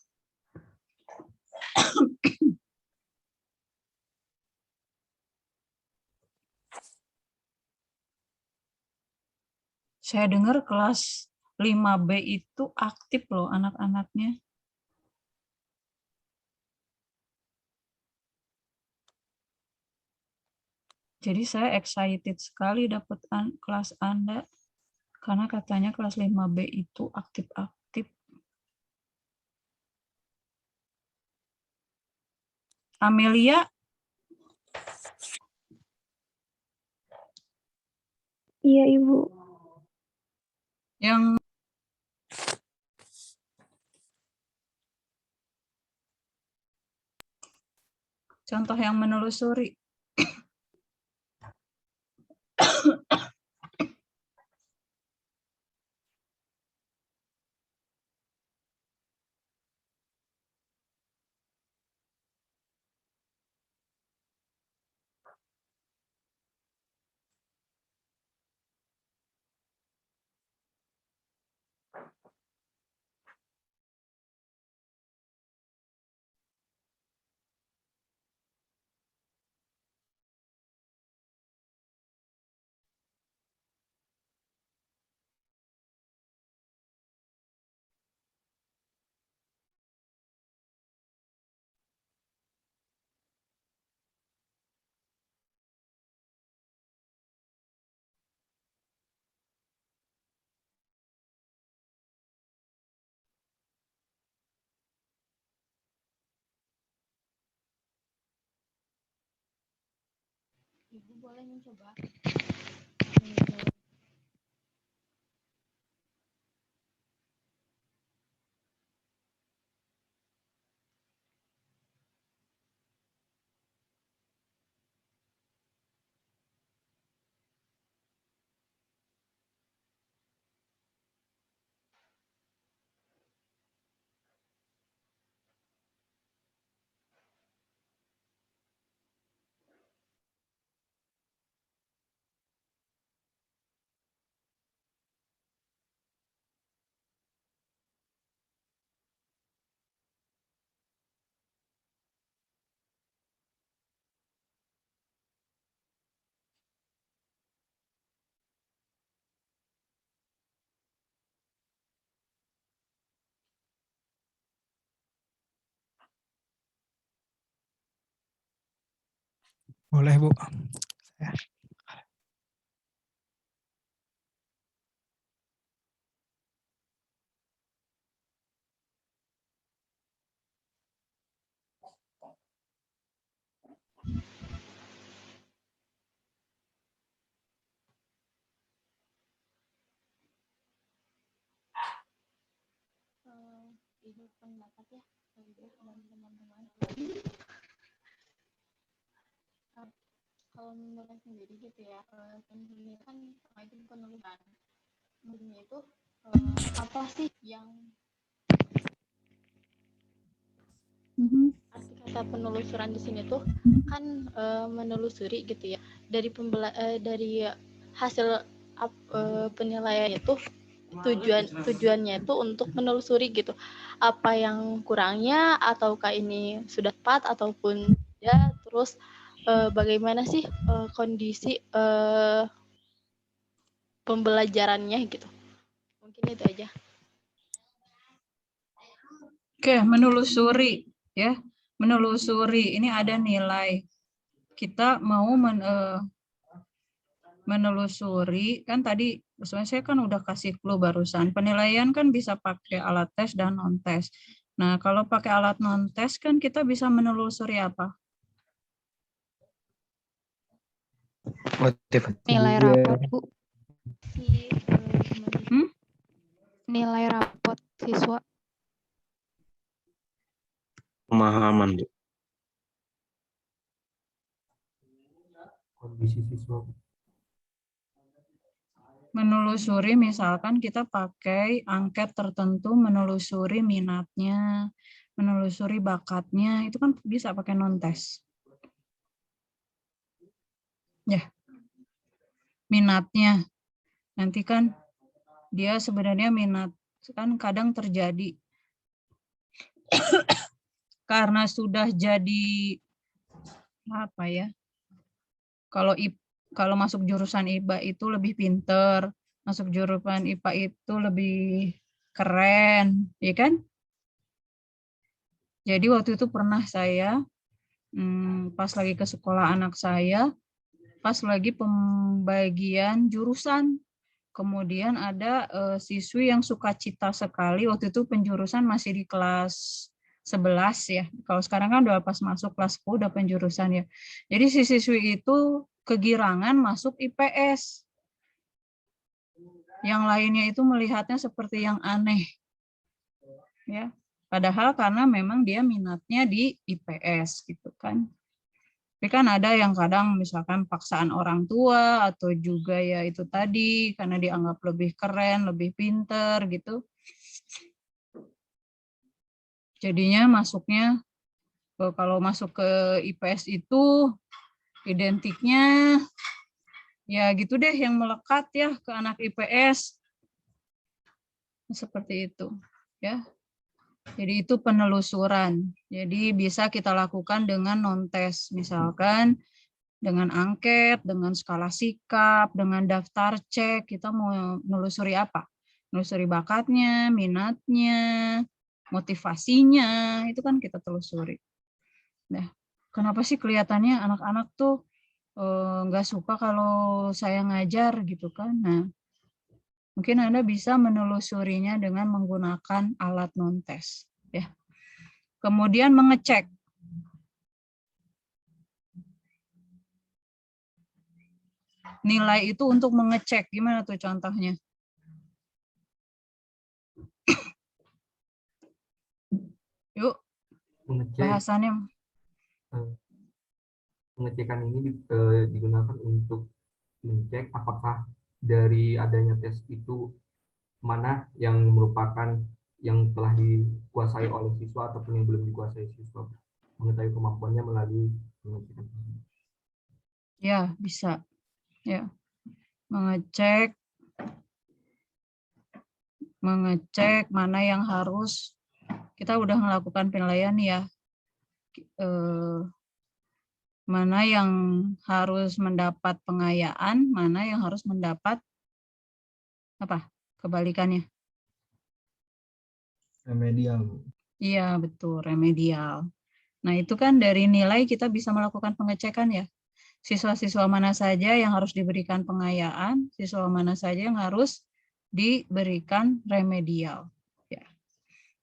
Saya dengar kelas 5B itu aktif loh anak-anaknya. Jadi saya excited sekali dapat kelas Anda. Karena katanya kelas 5B itu aktif-aktif. Amelia? Iya, Ibu. Yang contoh yang menelusuri. Ibu boleh mencoba. Boleh, Bu. Ibu pendapat ya, Ibu dan teman-teman. Kalau menurut sendiri gitu ya, ini kan sama itu penulisan. Menurutnya itu apa sih yang arti kata penelusuran di sini tuh kan menelusuri gitu ya, dari dari hasil penilaian itu tujuannya itu untuk menelusuri gitu apa yang kurangnya, ataukah ini sudah tepat ataupun tidak, terus bagaimana sih kondisi pembelajarannya gitu. Mungkin itu aja. Oke, menelusuri ya. Menelusuri ini ada nilai. Kita mau menelusuri, kan tadi sebenarnya saya kan udah kasih clue barusan. Penilaian kan bisa pakai alat tes dan non tes. Nah, kalau pakai alat non tes kan kita bisa menelusuri apa? Nilai rapot, Bu. Nilai rapot siswa. Pemahaman, Bu. Kondisi siswa. Menelusuri misalkan kita pakai angket tertentu, menelusuri minatnya, menelusuri bakatnya, itu kan bisa pakai non tes. Ya, minatnya. Nanti kan dia sebenarnya minat, kan kadang terjadi karena sudah jadi apa ya? Kalau masuk jurusan IBA itu lebih pinter. masuk jurusan IPA itu lebih keren, ya kan? Jadi waktu itu pernah saya pas lagi ke sekolah anak saya, pas lagi pembagian jurusan, kemudian ada siswi yang sukacita sekali, waktu itu penjurusan masih di kelas 11 ya. Kalau sekarang kan udah pas masuk kelas 10 udah penjurusan ya. Jadi si siswi itu kegirangan masuk IPS. Yang lainnya itu melihatnya seperti yang aneh. Ya. Padahal karena memang dia minatnya di IPS gitu kan. Tapi kan ada yang kadang misalkan paksaan orang tua atau juga ya itu tadi karena dianggap lebih keren, lebih pinter gitu. Jadinya masuknya kalau masuk ke IPS itu identiknya ya gitu deh yang melekat ya ke anak IPS. Seperti itu ya. Jadi itu penelusuran. Jadi bisa kita lakukan dengan non-tes, misalkan dengan angket, dengan skala sikap, dengan daftar cek, kita mau menelusuri apa? Menelusuri bakatnya, minatnya, motivasinya, itu kan kita telusuri. Nah, kenapa sih kelihatannya anak-anak tuh nggak suka kalau saya ngajar gitu kan? Nah, mungkin Anda bisa menelusurinya dengan menggunakan alat non-tes. Ya. Kemudian mengecek. Nilai itu untuk mengecek. Gimana tuh contohnya? Yuk, bahasannya. Pengecekan ini digunakan untuk mengecek apakah dari adanya tes itu mana yang merupakan yang telah dikuasai oleh siswa ataupun yang belum dikuasai siswa, mengetahui kemampuannya melalui pengecekan. Ya, bisa. Ya. Mengecek mana yang harus, kita udah melakukan penilaian ya, mana yang harus mendapat pengayaan, mana yang harus mendapat apa kebalikannya? Remedial. Iya, betul, remedial. Nah, itu kan dari nilai kita bisa melakukan pengecekan ya. Siswa-siswa mana saja yang harus diberikan pengayaan, siswa mana saja yang harus diberikan remedial. Ya.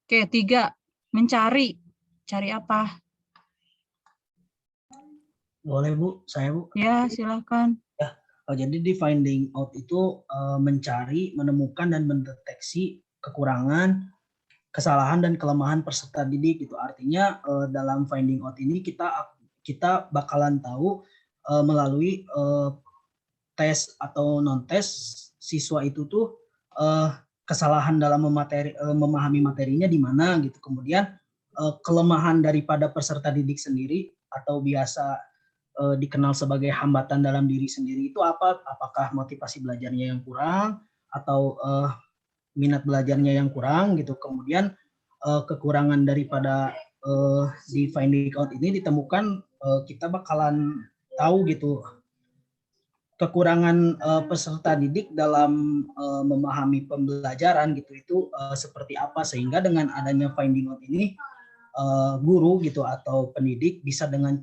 Oke, 3, mencari. Cari apa? Boleh Bu, saya Bu. Ya, silakan. Ya, jadi di finding out itu mencari, menemukan dan mendeteksi kekurangan, kesalahan dan kelemahan peserta didik gitu. Artinya dalam finding out ini kita bakalan tahu melalui tes atau non tes siswa itu tuh kesalahan dalam memahami materinya di mana gitu. Kemudian kelemahan daripada peserta didik sendiri atau biasa dikenal sebagai hambatan dalam diri sendiri itu apa? Apakah motivasi belajarnya yang kurang atau minat belajarnya yang kurang gitu. Kemudian kekurangan daripada di finding out ini ditemukan, kita bakalan tahu gitu kekurangan peserta didik dalam memahami pembelajaran gitu itu seperti apa, sehingga dengan adanya finding out ini guru gitu atau pendidik bisa dengan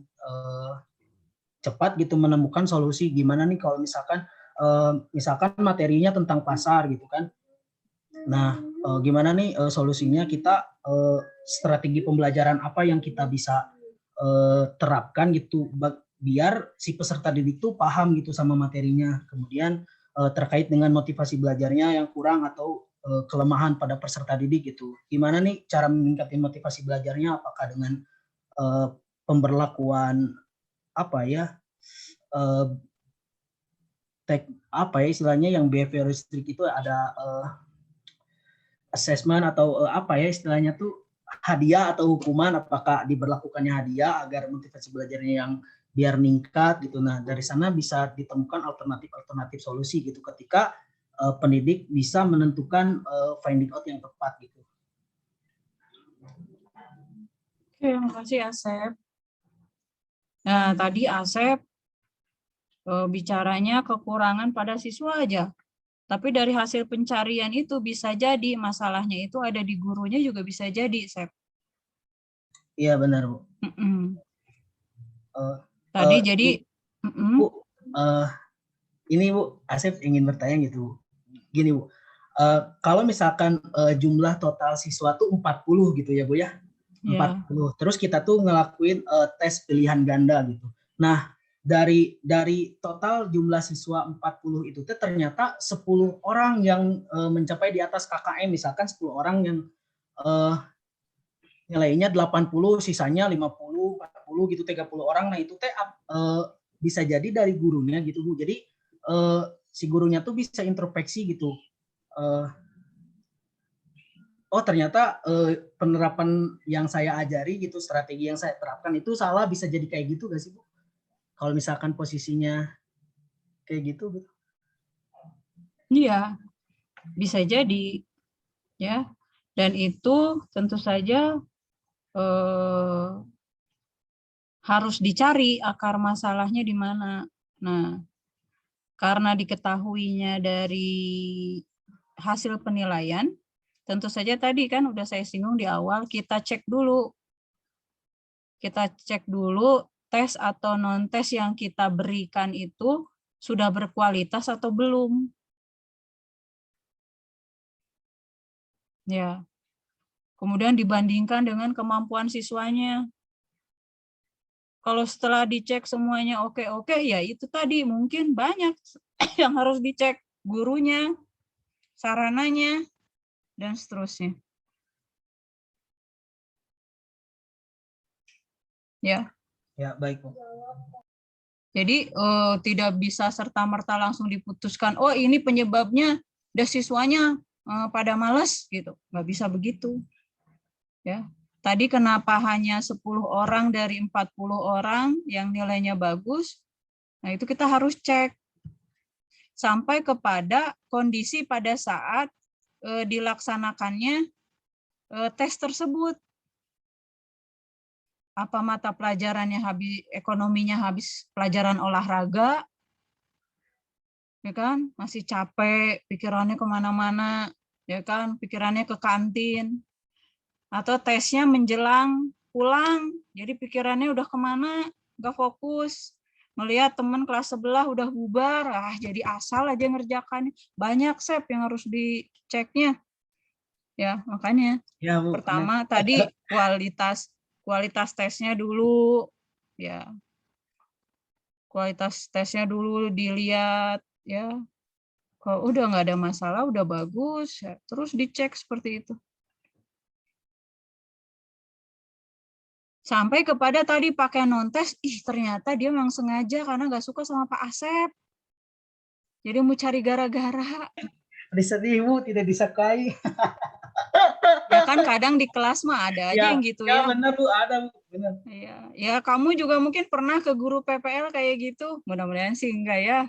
cepat gitu menemukan solusi gimana nih kalau misalkan materinya tentang pasar gitu kan. Nah, gimana nih solusinya kita strategi pembelajaran apa yang kita bisa terapkan gitu biar si peserta didik tuh paham gitu sama materinya. Kemudian terkait dengan motivasi belajarnya yang kurang atau kelemahan pada peserta didik gitu. Gimana nih cara meningkatkan motivasi belajarnya, apakah dengan pemberlakuan apa ya istilahnya yang behavioristic itu ada assessment atau apa ya istilahnya tuh hadiah atau hukuman, apakah diberlakukannya hadiah agar motivasi belajarnya yang biar meningkat gitu. Nah, dari sana bisa ditemukan alternatif solusi gitu ketika pendidik bisa menentukan finding out yang tepat gitu. Oke, terima kasih Asep. Nah, tadi Asep bicaranya kekurangan pada siswa aja. Tapi dari hasil pencarian itu bisa jadi masalahnya itu ada di gurunya juga bisa jadi, Sep. Iya benar, Bu. Tadi jadi Bu, ini Bu, Asep ingin bertanya gitu. Gini Bu, kalau misalkan jumlah total siswa tuh 40 gitu ya Bu ya, 40. Terus kita tuh ngelakuin tes pilihan ganda gitu. Nah, dari total jumlah siswa 40 itu tuh ternyata 10 orang yang mencapai di atas KKM, misalkan 10 orang yang nilainya 80, sisanya 50, 40 gitu, 30 orang. Nah, itu teh bisa jadi dari gurunya gitu Bu. Jadi si gurunya tuh bisa introspeksi gitu. Oh ternyata penerapan yang saya ajari gitu, strategi yang saya terapkan itu salah, bisa jadi kayak gitu gak sih Bu? Kalau misalkan posisinya kayak gitu. Iya, bisa jadi. Ya, dan itu tentu saja harus dicari akar masalahnya di mana. Nah, karena diketahuinya dari hasil penilaian, tentu saja tadi kan udah saya singgung di awal, kita cek dulu. Kita cek dulu tes atau non-tes yang kita berikan itu sudah berkualitas atau belum. Ya. Kemudian dibandingkan dengan kemampuan siswanya. Kalau setelah dicek semuanya oke-oke, ya itu tadi mungkin banyak yang harus dicek, gurunya, sarananya, dan seterusnya. Ya. Ya, baik Bu. Jadi tidak bisa serta-merta langsung diputuskan, oh ini penyebabnya udah siswanya pada malas gitu. Nggak bisa begitu. Ya. Tadi kenapa hanya 10 orang dari 40 orang yang nilainya bagus? Nah, itu kita harus cek sampai kepada kondisi pada saat dilaksanakannya tes tersebut. Apa mata pelajarannya habis, ekonominya habis pelajaran olahraga, ya kan? Masih capek, pikirannya kemana-mana, ya kan? Pikirannya ke kantin. Atau tesnya menjelang pulang, jadi pikirannya udah kemana, nggak fokus. Melihat teman kelas sebelah udah bubar, jadi asal aja ngerjakan. Banyak Sep yang harus diceknya. Ya, makanya ya, Bu, pertama tadi kualitas tesnya dulu, ya. Kualitas tesnya dulu dilihat, ya. Kalau udah nggak ada masalah, udah bagus, ya, terus dicek seperti itu. Sampai kepada tadi pakai non-tes, ternyata dia memang sengaja karena nggak suka sama Pak Asep. Jadi mau cari gara-gara. Disedih Bu, tidak disukai. Ya kan kadang di kelas mah ada aja yang gitu ya. Ya benar Bu, ada Bu, benar. Iya, ya kamu juga mungkin pernah ke guru PPL kayak gitu. Mudah-mudahan sih enggak ya.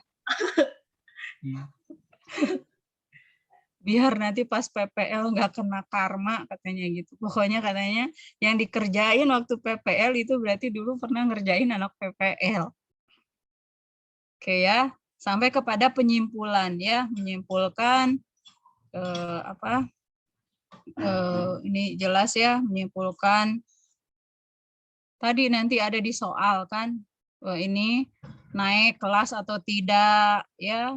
Biar nanti pas PPL nggak kena karma katanya gitu. Pokoknya katanya yang dikerjain waktu PPL itu berarti dulu pernah ngerjain anak PPL. Oke ya, sampai kepada penyimpulan ya, menyimpulkan ini jelas ya, menyimpulkan tadi nanti ada di soal kan, ini naik kelas atau tidak ya.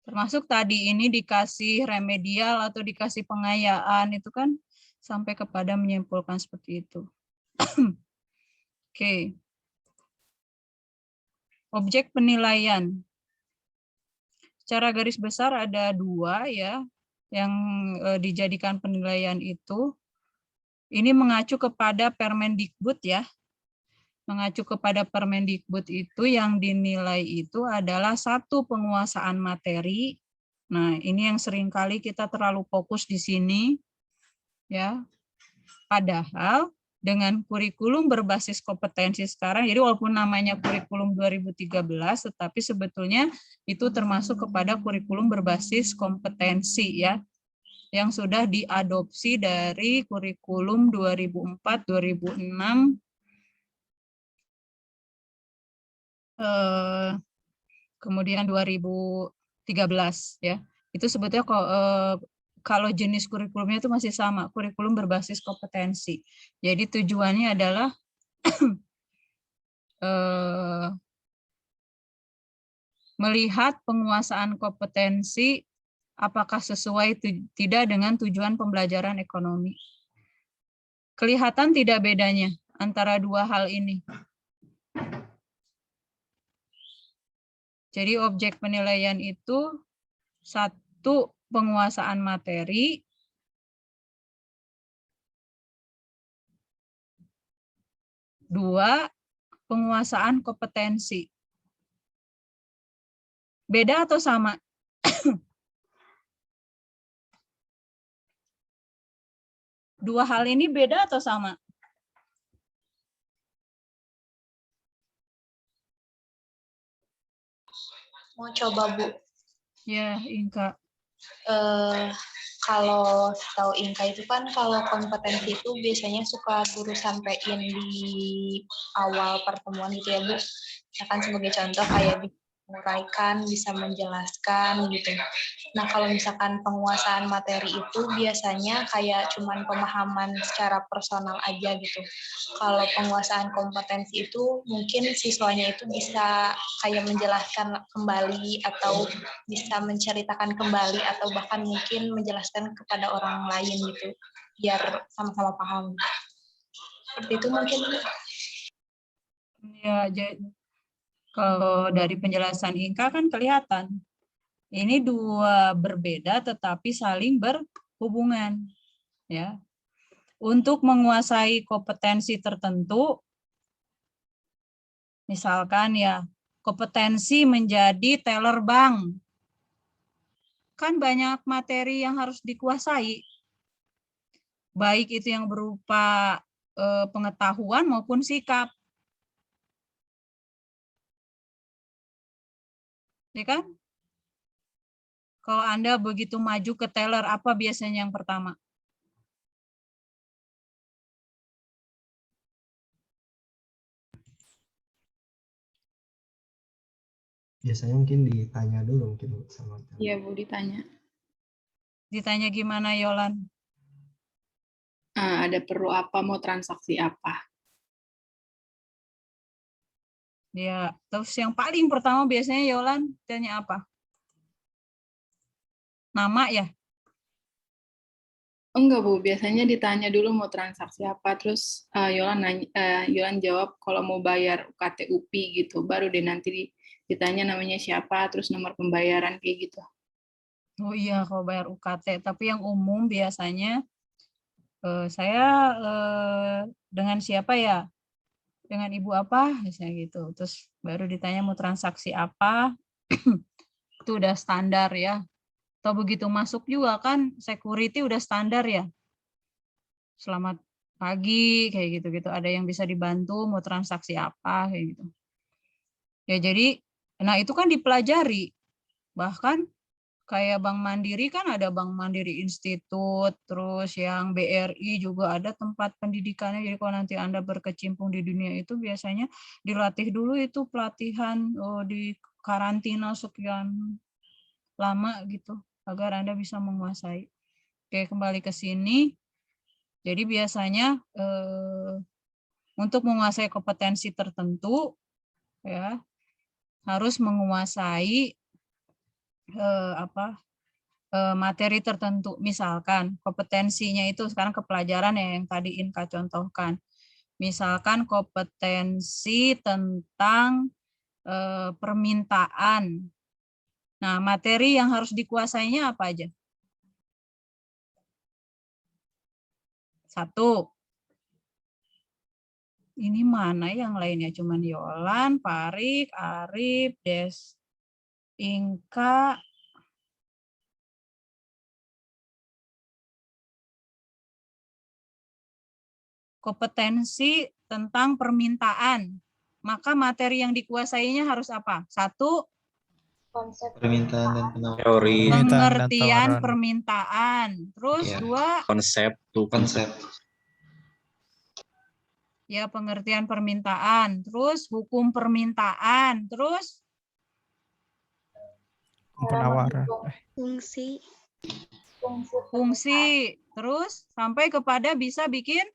Termasuk tadi ini dikasih remedial atau dikasih pengayaan itu kan sampai kepada menyimpulkan seperti itu. Oke. Objek penilaian. Secara garis besar ada 2 ya yang dijadikan penilaian itu. Ini mengacu kepada Permendikbud ya. Mengacu kepada Permendikbud itu yang dinilai itu adalah 1 penguasaan materi. Nah, ini yang seringkali kita terlalu fokus di sini ya. Padahal dengan kurikulum berbasis kompetensi sekarang, jadi walaupun namanya kurikulum 2013, tetapi sebetulnya itu termasuk kepada kurikulum berbasis kompetensi ya, yang sudah diadopsi dari kurikulum 2004-2006, kemudian 2000 13 ya. Itu sebetulnya kalau jenis kurikulumnya itu masih sama, kurikulum berbasis kompetensi. Jadi tujuannya adalah melihat penguasaan kompetensi apakah sesuai tidak dengan tujuan pembelajaran ekonomi. Kelihatan tidak bedanya antara dua hal ini? Jadi objek penilaian itu satu, penguasaan materi, dua, penguasaan kompetensi. Beda atau sama? Dua hal ini beda atau sama? Mau coba, Bu? Ya, Inka. Kalau tahu Inka itu kan kalau kompetensi itu biasanya suka guru sampein di awal pertemuan gitu ya, Bu. Misalkan sebagai contoh kayak menguraikan, bisa menjelaskan gitu. Nah, kalau misalkan penguasaan materi itu biasanya kayak cuman pemahaman secara personal aja gitu. Kalau penguasaan kompetensi itu mungkin siswanya itu bisa kayak menjelaskan kembali atau bisa menceritakan kembali atau bahkan mungkin menjelaskan kepada orang lain gitu biar sama-sama paham. Seperti itu mungkin. Ya, jadi kalau dari penjelasan Inka kan kelihatan ini dua berbeda tetapi saling berhubungan ya. Untuk menguasai kompetensi tertentu, misalkan ya kompetensi menjadi teller bank, kan banyak materi yang harus dikuasai, baik itu yang berupa pengetahuan maupun sikap. Ya kan? Kalau Anda begitu maju ke teller, apa biasanya yang pertama? Biasanya mungkin ditanya dulu mungkin sama teller. Iya, Bu, ditanya. Ditanya gimana, Yolan? Ada perlu apa, mau transaksi apa? Ya, terus yang paling pertama biasanya Yolan tanya apa? Nama ya? Enggak, Bu. Biasanya ditanya dulu mau transaksi apa, terus Yolan jawab kalau mau bayar UKT UPI gitu. Baru deh nanti ditanya namanya siapa, terus nomor pembayaran kayak gitu. Oh iya, kalau bayar UKT. Tapi yang umum biasanya saya dengan siapa ya? Dengan ibu apa? Misalnya gitu. Terus baru ditanya mau transaksi apa. Itu udah standar ya. Atau begitu masuk juga kan security udah standar ya. Selamat pagi kayak gitu-gitu. Ada yang bisa dibantu mau transaksi apa kayak gitu. Ya jadi, nah itu kan dipelajari. Bahkan kayak Bank Mandiri kan ada Bank Mandiri Institut, terus yang BRI juga ada tempat pendidikannya. Jadi kalau nanti Anda berkecimpung di dunia itu biasanya dilatih dulu itu pelatihan di karantina sekian lama gitu agar Anda bisa menguasai. Oke, kembali ke sini. Jadi biasanya untuk menguasai kompetensi tertentu ya harus menguasai materi tertentu. Misalkan kompetensinya itu sekarang kepelajaran ya yang tadi Inka contohkan. Misalkan kompetensi tentang permintaan. Nah, materi yang harus dikuasainya apa aja? Satu. Ini mana yang lainnya? Cuman Yolan, Parik, Arif, Des, Inka, kompetensi tentang permintaan. Maka materi yang dikuasainya harus apa? Satu, Konsep Permintaan dan penawaran. Teori. pengertian permintaan. Terus Ya. dua, Konsep. ya pengertian permintaan. Terus hukum permintaan. Terus penawaran. Fungsi. Fungsi, terus sampai kepada bisa bikin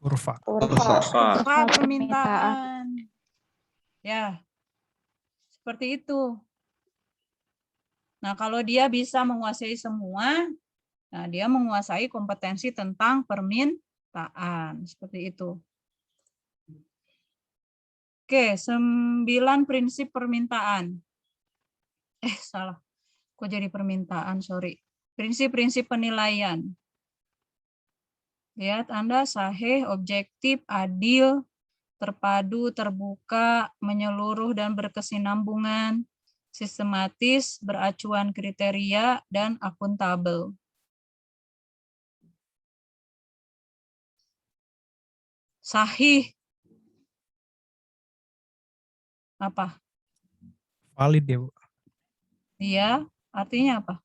Kurva. kurva permintaan. Ya, seperti itu. Nah, kalau dia bisa menguasai semua, nah dia menguasai kompetensi tentang permintaan. Seperti itu. Oke, 9 prinsip permintaan. Salah. Kok jadi permintaan, sorry. Prinsip-prinsip penilaian. Lihat Anda, sahih, objektif, adil, terpadu, terbuka, menyeluruh dan berkesinambungan, sistematis, beracuan kriteria, dan akuntabel. Sahih. Apa? Valid ya, Bu. Iya, artinya apa?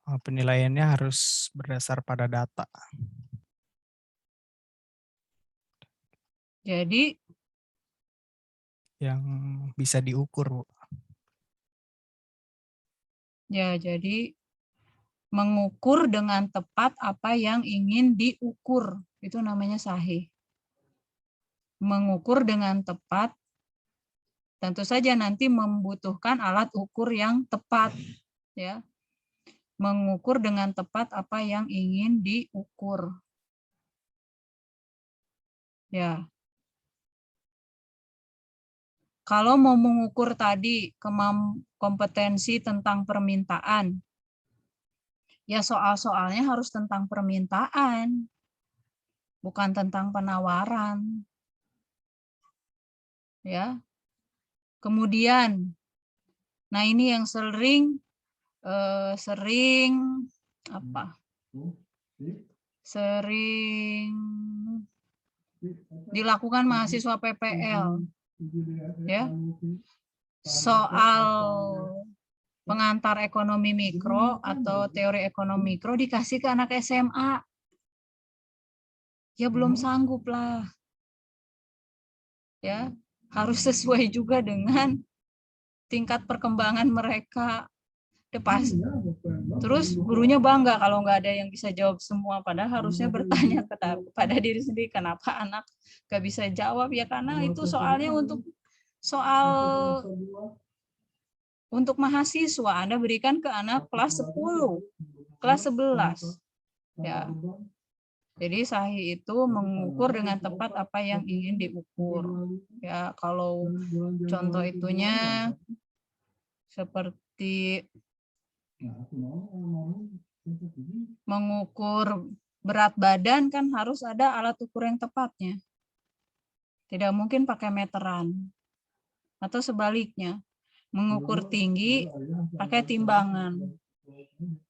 Penilaiannya harus berdasar pada data. Jadi yang bisa diukur, Bu. Ya, jadi mengukur dengan tepat apa yang ingin diukur. Itu namanya sahih. Mengukur dengan tepat, tentu saja nanti membutuhkan alat ukur yang tepat. Ya. Mengukur dengan tepat apa yang ingin diukur. Ya. Kalau mau mengukur tadi kompetensi tentang permintaan, ya soal-soalnya harus tentang permintaan, bukan tentang penawaran. Ya. Kemudian, nah ini yang sering dilakukan mahasiswa PPL. Ya. Soal pengantar ekonomi mikro atau teori ekonomi mikro dikasih ke anak SMA. Ya belum sanggup lah. Ya, harus sesuai juga dengan tingkat perkembangan mereka. Terus gurunya bangga kalau nggak ada yang bisa jawab semua, padahal harusnya bertanya kepada diri sendiri, kenapa anak nggak bisa jawab? Ya karena itu soalnya untuk mahasiswa. Anda berikan ke anak kelas 10, kelas 11. Ya. Jadi sahih itu mengukur dengan tepat apa yang ingin diukur. Ya, kalau contoh itunya seperti mengukur berat badan kan harus ada alat ukur yang tepatnya. Tidak mungkin pakai meteran. Atau sebaliknya, mengukur tinggi pakai timbangan.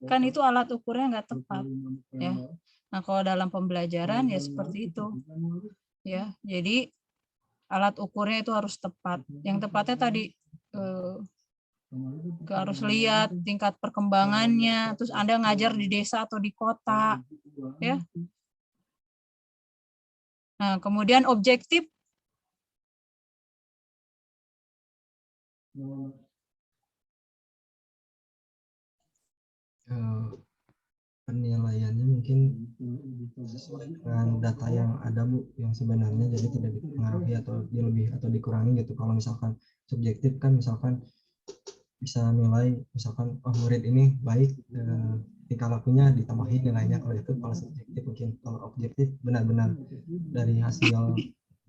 Kan itu alat ukurnya nggak tepat. Ya. Nah, kalau dalam pembelajaran ya seperti itu. Ya, jadi alat ukurnya itu harus tepat. Yang tepatnya tadi harus lihat tingkat perkembangannya, terus Anda ngajar di desa atau di kota, ya. Nah, kemudian objektif. Penilaiannya mungkin sesuai dengan data yang ada, Bu, yang sebenarnya, jadi tidak dipengaruhi atau dilebih atau dikurangi gitu. Kalau misalkan subjektif kan misalkan bisa nilai misalkan murid ini baik, tingkah lakunya ditambahin nilainya. Kalau itu kalau subjektif. Mungkin kalau objektif benar-benar dari hasil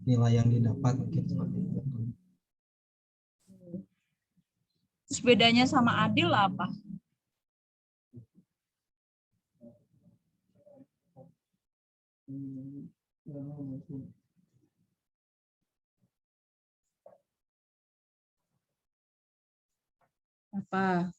nilai yang didapat, mungkin seperti itu. Terus bedanya sama adil apa? Apa?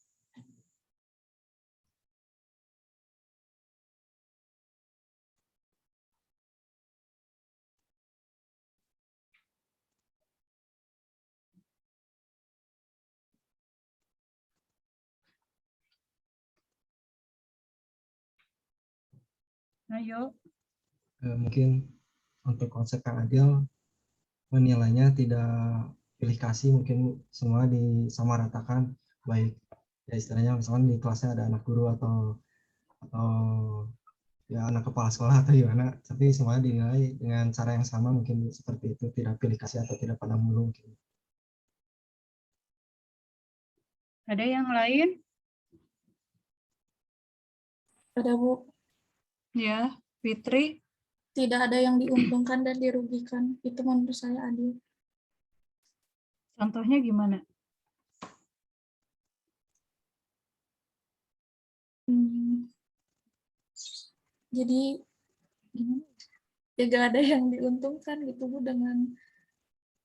Ayo. Mungkin untuk konsep yang adil, menilainya tidak pilih kasih, mungkin semua disamaratakan, baik Ya istilahnya misalkan di kelasnya ada anak guru atau ya anak kepala sekolah atau gimana, tapi semuanya dinilai dengan cara yang sama mungkin Bu, seperti itu, tidak pilih kasih atau tidak pandang bulu mungkin. Ada yang lain? Ada Bu, Ya, Fitri. tidak ada yang diuntungkan dan dirugikan. Itu menurut saya adil. Contohnya gimana? Jadi gimana? Ya gak ada yang diuntungkan gitu Bu dengan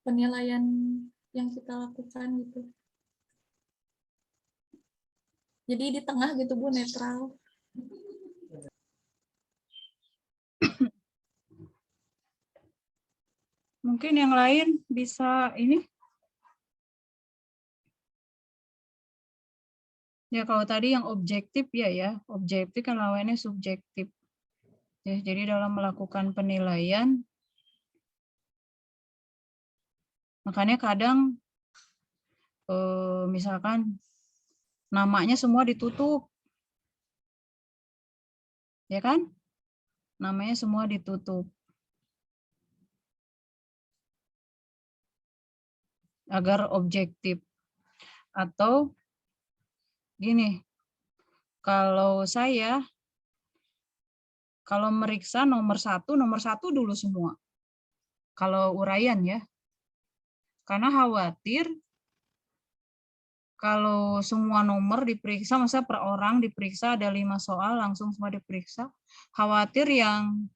penilaian yang kita lakukan gitu. Jadi di tengah gitu Bu, netral. Mungkin yang lain bisa ini. Ya kalau tadi yang objektif ya, objektif kan lawannya subjektif. Ya, jadi dalam melakukan penilaian, makanya kadang misalkan namanya semua ditutup, ya kan? Namanya semua ditutup. Agar objektif. Atau gini, kalau meriksa nomor satu dulu semua. Kalau uraian ya. Karena khawatir kalau semua nomor diperiksa, masa per orang diperiksa ada 5 soal, langsung semua diperiksa. Khawatir yang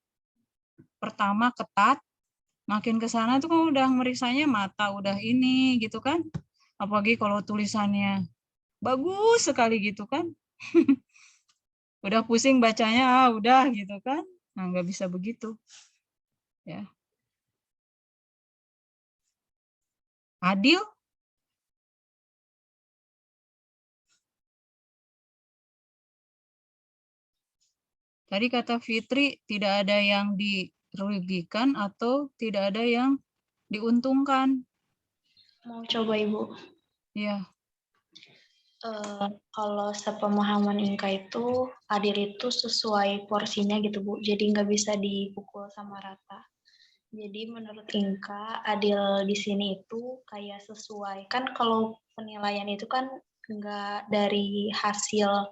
pertama ketat, makin ke sana itu kan udah meriksanya mata, udah ini gitu kan. Apalagi kalau tulisannya bagus sekali gitu kan. Udah pusing bacanya, udah gitu kan. Nah, nggak bisa begitu. Ya. Adil? Tadi kata Fitri, tidak ada yang dirugikan atau tidak ada yang diuntungkan. Mau coba Ibu? Ya. Kalau sepemahaman Inka itu, adil itu sesuai porsinya gitu Bu, jadi nggak bisa dipukul sama rata. Jadi menurut Inka, adil di sini itu kayak sesuai. Kan kalau penilaian itu kan nggak dari hasil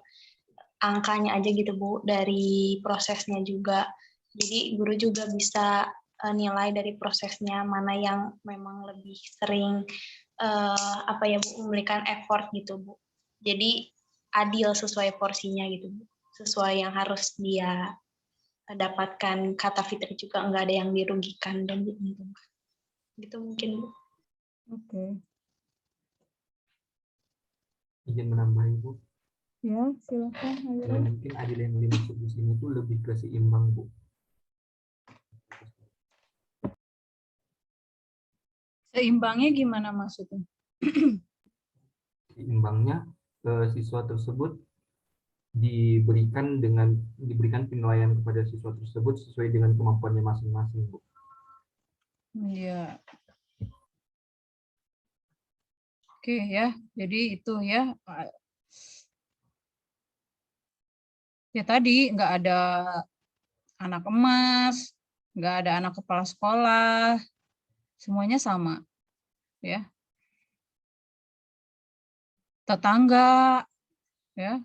angkanya aja gitu Bu, dari prosesnya juga. Jadi guru juga bisa nilai dari prosesnya, mana yang memang lebih sering memberikan effort gitu Bu. Jadi adil sesuai porsinya gitu Bu. Sesuai yang harus dia dapatkan. Kata Fitri juga nggak ada yang dirugikan dan diuntungkan. Gitu mungkin Bu. Oke. Izin menambah Ibu. Ya, silakan. Mungkin adil yang dimaksud di sini tuh lebih ke seimbang Bu. Seimbangnya gimana maksudnya? Seimbangnya siswa tersebut diberikan penilaian kepada siswa tersebut sesuai dengan kemampuannya masing-masing Bu. Iya. Oke ya, jadi itu ya. Ya tadi nggak ada anak emas, nggak ada anak kepala sekolah, semuanya sama, ya. Tetangga, ya.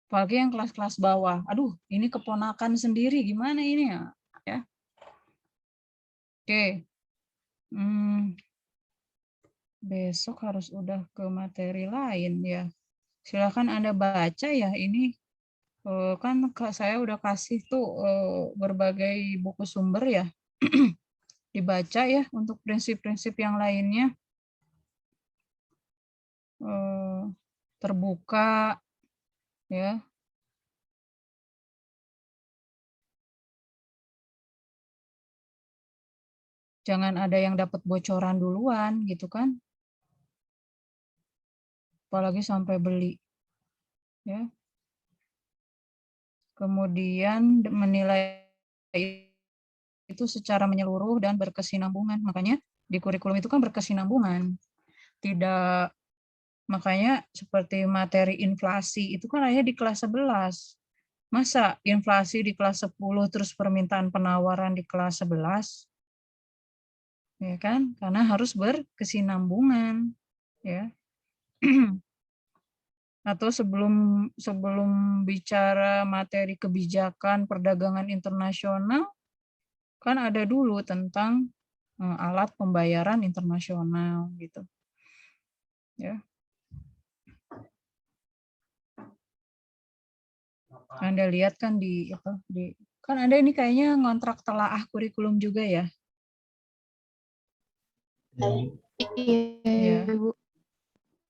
Apalagi yang kelas-kelas bawah. Aduh, ini keponakan sendiri, gimana ini ya? Ya. Oke. Besok harus udah ke materi lain ya. Silakan Anda baca ya ini. Kan saya udah kasih tuh berbagai buku sumber ya. Dibaca ya untuk prinsip-prinsip yang lainnya. Terbuka ya. Jangan ada yang dapat bocoran duluan gitu kan. Apalagi sampai beli. Ya. Kemudian menilai itu secara menyeluruh dan berkesinambungan. Makanya Di kurikulum itu kan berkesinambungan. Tidak, makanya seperti materi inflasi itu kan hanya di kelas 11. Masa inflasi di kelas 10 terus permintaan penawaran di kelas 11? Ya kan? Karena harus berkesinambungan, ya. Atau sebelum bicara materi kebijakan perdagangan internasional, kan ada dulu tentang alat pembayaran internasional gitu. Ya. Anda lihat kan kan Anda ini kayaknya ngontrak telaah kurikulum juga ya? Iya, Ya. Bu.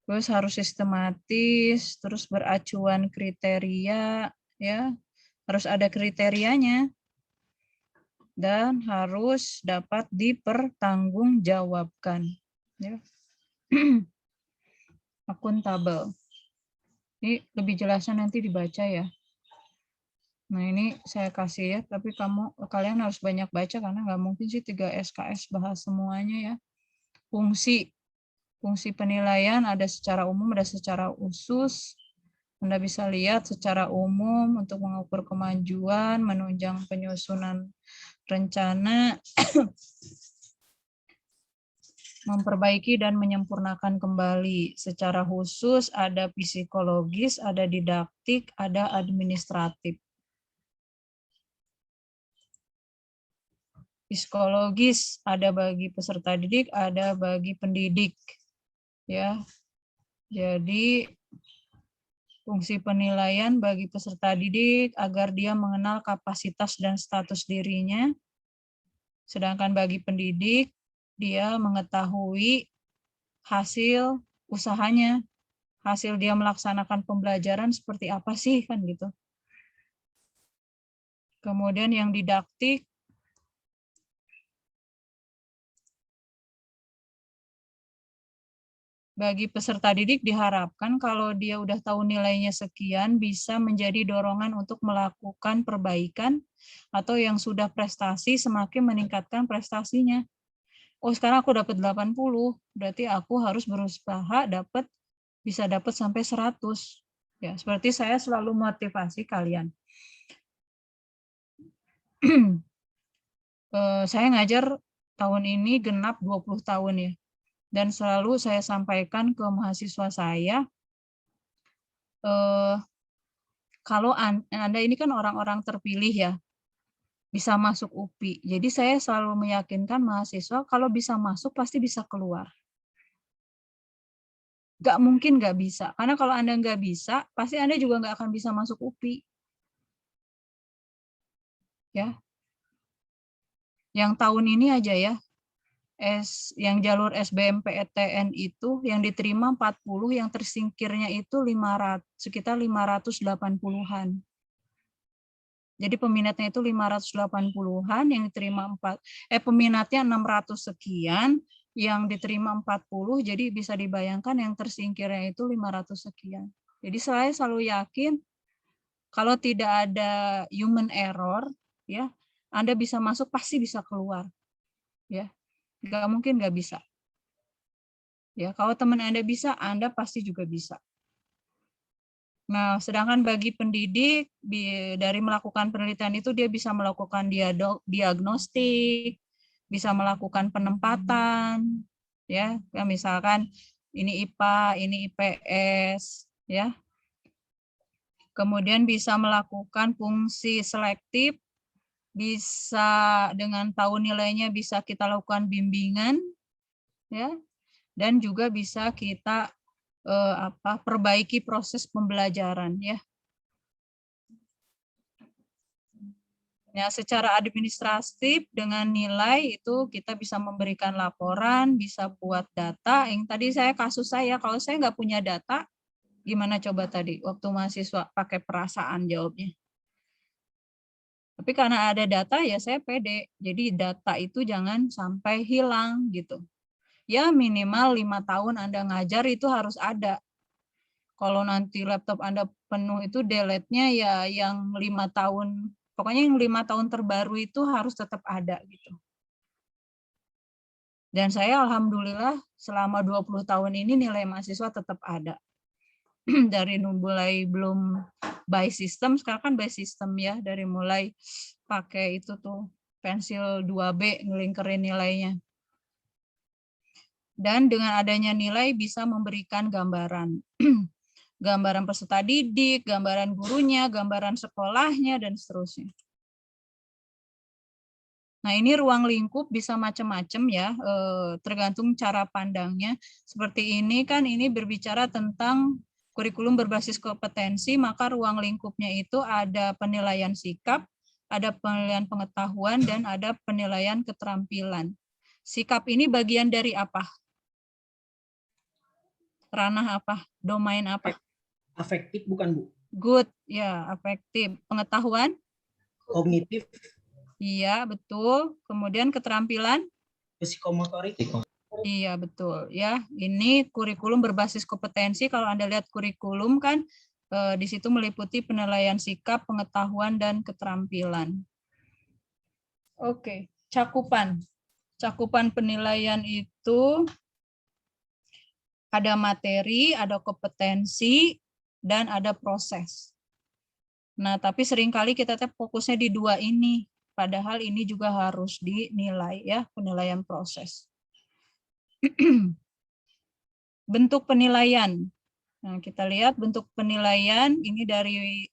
Terus harus sistematis, terus beracuan kriteria, ya. Harus ada kriterianya. Dan harus dapat dipertanggungjawabkan. Ya. Akuntabel. Ini lebih jelasnya nanti dibaca ya. Nah ini saya kasih ya, tapi kalian harus banyak baca karena nggak mungkin sih 3 SKS bahas semuanya ya. Fungsi penilaian ada secara umum, ada secara khusus. Anda bisa lihat secara umum untuk mengukur kemajuan, menunjang penyusunan rencana, memperbaiki dan menyempurnakan kembali. Secara khusus ada psikologis, ada didaktik, ada administratif. Psikologis ada bagi peserta didik, ada bagi pendidik. Ya. Jadi fungsi penilaian bagi peserta didik agar dia mengenal kapasitas dan status dirinya. Sedangkan bagi pendidik dia mengetahui hasil usahanya, hasil dia melaksanakan pembelajaran seperti apa sih kan gitu. Kemudian yang didaktik bagi peserta didik diharapkan kalau dia udah tahu nilainya sekian bisa menjadi dorongan untuk melakukan perbaikan atau yang sudah prestasi semakin meningkatkan prestasinya. Oh sekarang aku dapat 80, berarti aku harus berusaha bisa dapat sampai 100. Ya, seperti saya selalu motivasi kalian. Saya ngajar tahun ini genap 20 tahun ya. Dan selalu saya sampaikan ke mahasiswa saya, kalau Anda ini kan orang-orang terpilih ya, bisa masuk UPI. Jadi saya selalu meyakinkan mahasiswa kalau bisa masuk pasti bisa keluar. Nggak mungkin nggak bisa, karena kalau Anda nggak bisa, pasti Anda juga nggak akan bisa masuk UPI. Ya. Yang tahun ini aja ya, yang jalur SBMPTN itu yang diterima 40, yang tersingkirnya itu sekitar 580-an. Jadi peminatnya itu 580-an, yang diterima peminatnya 600 sekian, yang diterima 40, jadi bisa dibayangkan yang tersingkirnya itu 500 sekian. Jadi saya selalu yakin kalau tidak ada human error, ya, Anda bisa masuk pasti bisa keluar, ya. Nggak mungkin nggak bisa. Ya, kalau teman Anda bisa, Anda pasti juga bisa. Nah, sedangkan bagi pendidik, dari melakukan penelitian itu dia bisa melakukan diagnostik, bisa melakukan penempatan, ya, misalkan ini IPA, ini IPS, ya. Kemudian bisa melakukan fungsi selektif, bisa dengan tahu nilainya bisa kita lakukan bimbingan, ya, dan juga bisa kita perbaiki proses pembelajaran, ya. Ya, secara administratif dengan nilai itu kita bisa memberikan laporan, bisa buat data. Yang tadi kasus saya, kalau saya nggak punya data, gimana coba tadi waktu mahasiswa pakai perasaan jawabnya. Tapi karena ada data ya saya pede. Jadi data itu jangan sampai hilang gitu. Ya minimal 5 tahun Anda ngajar itu harus ada. Kalau nanti laptop Anda penuh itu delete-nya ya yang 5 tahun, pokoknya yang 5 tahun terbaru itu harus tetap ada gitu. Dan saya alhamdulillah selama 20 tahun ini nilai mahasiswa tetap ada. Dari mulai belum by system, sekarang kan by system ya, dari mulai pakai itu tuh pensil 2B ngelingkerin nilainya. Dan dengan adanya nilai bisa memberikan gambaran. Gambaran peserta didik, gambaran gurunya, gambaran sekolahnya, dan seterusnya. Nah, ini ruang lingkup bisa macam-macam ya, tergantung cara pandangnya. Seperti ini kan, ini berbicara tentang kurikulum berbasis kompetensi, maka ruang lingkupnya itu ada penilaian sikap, ada penilaian pengetahuan, dan ada penilaian keterampilan. Sikap ini bagian dari apa? Ranah apa? Domain apa? Afektif bukan, Bu? Good, ya, afektif. Pengetahuan? Kognitif. Iya, betul. Kemudian keterampilan? Psikomotorik. Iya, betul. Ya, ini kurikulum berbasis kompetensi. Kalau Anda lihat kurikulum kan, di situ meliputi penilaian sikap, pengetahuan, dan keterampilan. Oke, cakupan. Cakupan penilaian itu ada materi, ada kompetensi, dan ada proses. Nah, tapi seringkali kita fokusnya di dua ini. Padahal ini juga harus dinilai ya, penilaian proses. Bentuk penilaian. Nah, kita lihat bentuk penilaian ini dari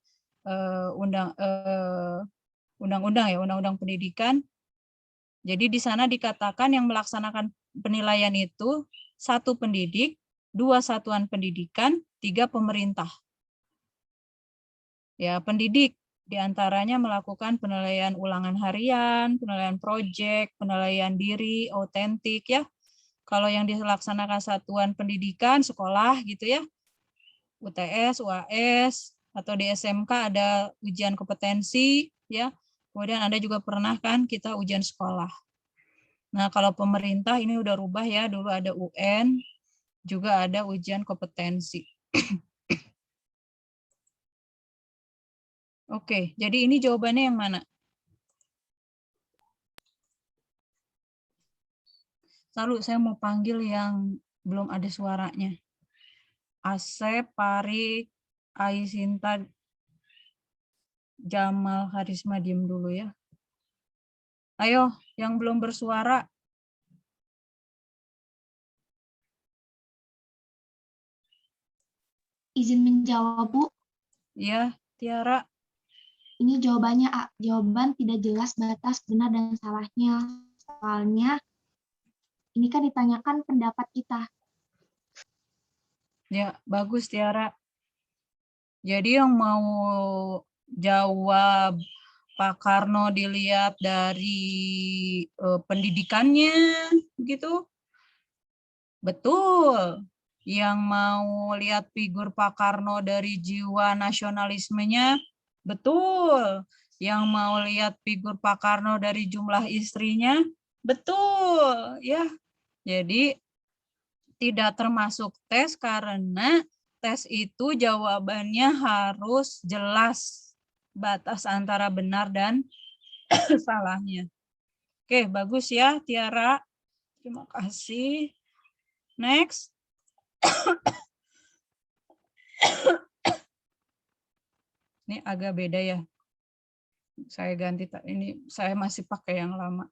undang-undang ya, undang-undang pendidikan. Jadi di sana dikatakan yang melaksanakan penilaian itu 1 pendidik, 2 satuan pendidikan, 3 pemerintah. Ya, pendidik diantaranya melakukan penilaian ulangan harian, penilaian proyek, penilaian diri, autentik ya. Kalau yang dilaksanakan satuan pendidikan, sekolah gitu ya, UTS, UAS, atau di SMK ada ujian kompetensi ya. Kemudian Anda juga pernah kan kita ujian sekolah. Nah, kalau pemerintah ini udah rubah ya, dulu ada UN, juga ada ujian kompetensi. Oke, jadi ini jawabannya yang mana? Lalu saya mau panggil yang belum ada suaranya. Asep, Parik, Aisinta, Jamal, Karisma, diem dulu ya. Ayo, yang belum bersuara. Izin menjawab, Bu. Ya, Tiara. Ini jawabannya A. Jawaban tidak jelas batas benar dan salahnya. Soalnya ini kan ditanyakan pendapat kita. Ya, bagus Tiara. Jadi yang mau jawab Pak Karno dilihat dari pendidikannya gitu. Betul. Yang mau lihat figur Pak Karno dari jiwa nasionalismenya, betul. Yang mau lihat figur Pak Karno dari jumlah istrinya, betul. Ya, jadi tidak termasuk tes karena tes itu jawabannya harus jelas batas antara benar dan salahnya. Oke, bagus ya Tiara. Terima kasih. Next. Ini agak beda ya. Saya ganti, ini saya masih pakai yang lama.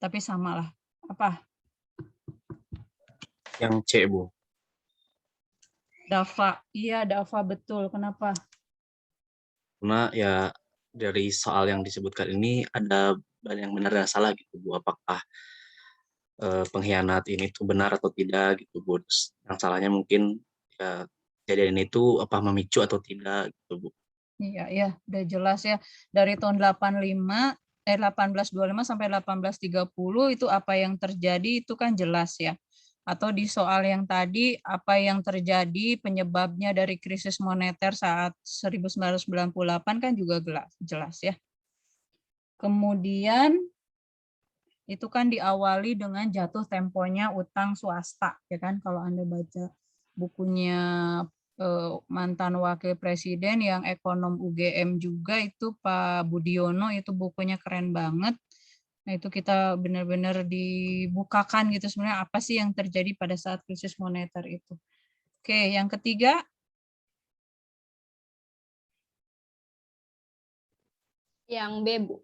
Tapi samalah. Apa? Yang C, Bu. Dava. Iya, Dava betul. Kenapa? Karena ya dari soal yang disebutkan ini ada banyak yang benar dan salah gitu, Bu. Apakah pengkhianat ini tuh benar atau tidak gitu, Bu. Yang salahnya mungkin ya kejadian itu apa memicu atau tidak gitu, Bu. Iya, ya, udah jelas ya. Dari tahun 1825 sampai 1830 itu apa yang terjadi itu kan jelas ya. Atau di soal yang tadi apa yang terjadi penyebabnya dari krisis moneter saat 1998 kan juga jelas ya. Kemudian itu kan diawali dengan jatuh temponya utang swasta ya kan, kalau Anda baca bukunya mantan wakil presiden yang ekonom UGM juga itu Pak Budiono, itu bukunya keren banget. Nah, itu kita benar-benar dibukakan gitu sebenarnya apa sih yang terjadi pada saat krisis moneter itu. Oke, yang ketiga. Yang B, Bu.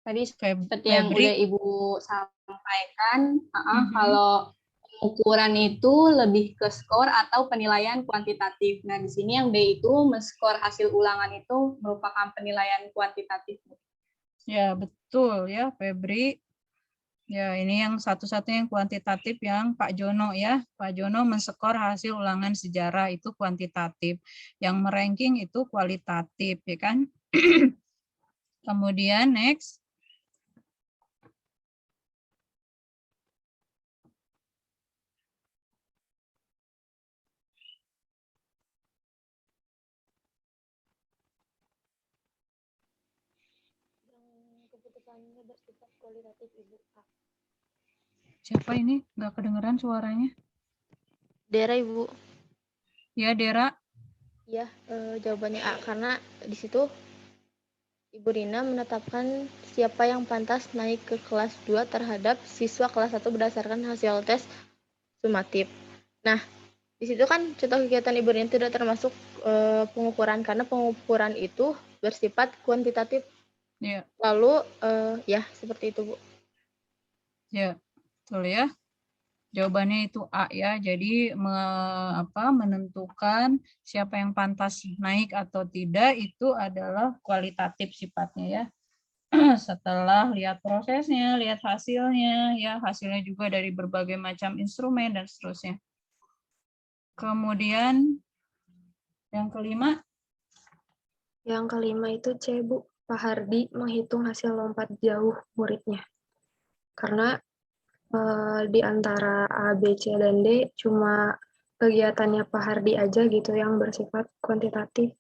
Tadi seperti Febri. yang udah Ibu sampaikan, kalau pengukuran itu lebih ke skor atau penilaian kuantitatif. Nah, di sini yang B itu skor hasil ulangan itu merupakan penilaian kuantitatif. Ya, betul ya, Febri. Ya, ini yang satu-satunya yang kuantitatif yang Pak Jono ya. Pak Jono menskor hasil ulangan sejarah itu kuantitatif. Yang meranking itu kualitatif, ya kan? Kemudian next. Keputusannya bersifat kualitatif, Ibu. Siapa ini? Nggak kedengeran suaranya. Dera, Ibu. Ya, Dera. Ya, jawabannya A, karena di situ Ibu Rina menetapkan siapa yang pantas naik ke kelas 2 terhadap siswa kelas 1 berdasarkan hasil tes sumatif. Nah, di situ kan contoh kegiatan Ibu Rina tidak termasuk pengukuran, karena pengukuran itu bersifat kuantitatif. Ya. Lalu, ya seperti itu, Bu. Ya, betul ya. Jawabannya itu A ya. Jadi menentukan siapa yang pantas naik atau tidak itu adalah kualitatif sifatnya ya. Setelah lihat prosesnya, lihat hasilnya, ya hasilnya juga dari berbagai macam instrumen dan seterusnya. Kemudian yang kelima. Yang kelima itu C, Bu. Pak Hardi menghitung hasil lompat jauh muridnya. Karena di antara A, B, C, dan D cuma kegiatannya Pak Hardi aja gitu yang bersifat kuantitatif.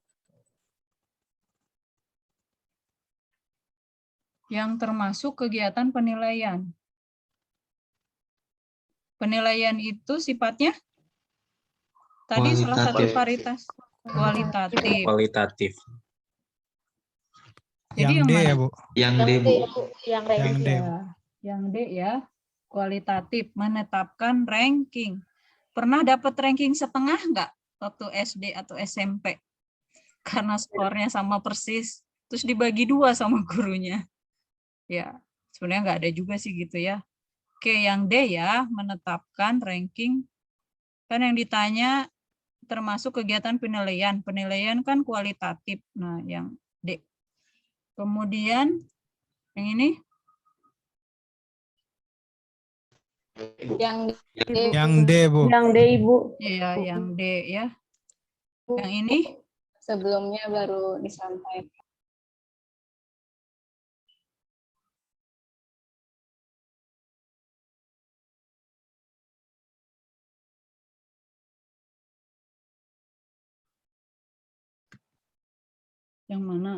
Yang termasuk kegiatan penilaian. Penilaian itu sifatnya tadi salah satu varietas kualitatif. Kualitatif. Jadi yang D mana? ya, Bu? Yang D, Bu. Yang D. Ya, yang D ya. Kualitatif, menetapkan ranking. Pernah dapat ranking setengah nggak waktu SD atau SMP? Karena skornya sama persis, terus dibagi 2 sama gurunya. Ya, sebenarnya nggak ada juga sih gitu ya. Oke, yang D ya, menetapkan ranking. Kan yang ditanya termasuk kegiatan penilaian. Penilaian kan kualitatif. Nah, yang D. Kemudian yang ini? Yang D, Bu. Yang D, Ibu. Iya, yang D ya. Yang ini? Sebelumnya baru disampaikan. Yang mana?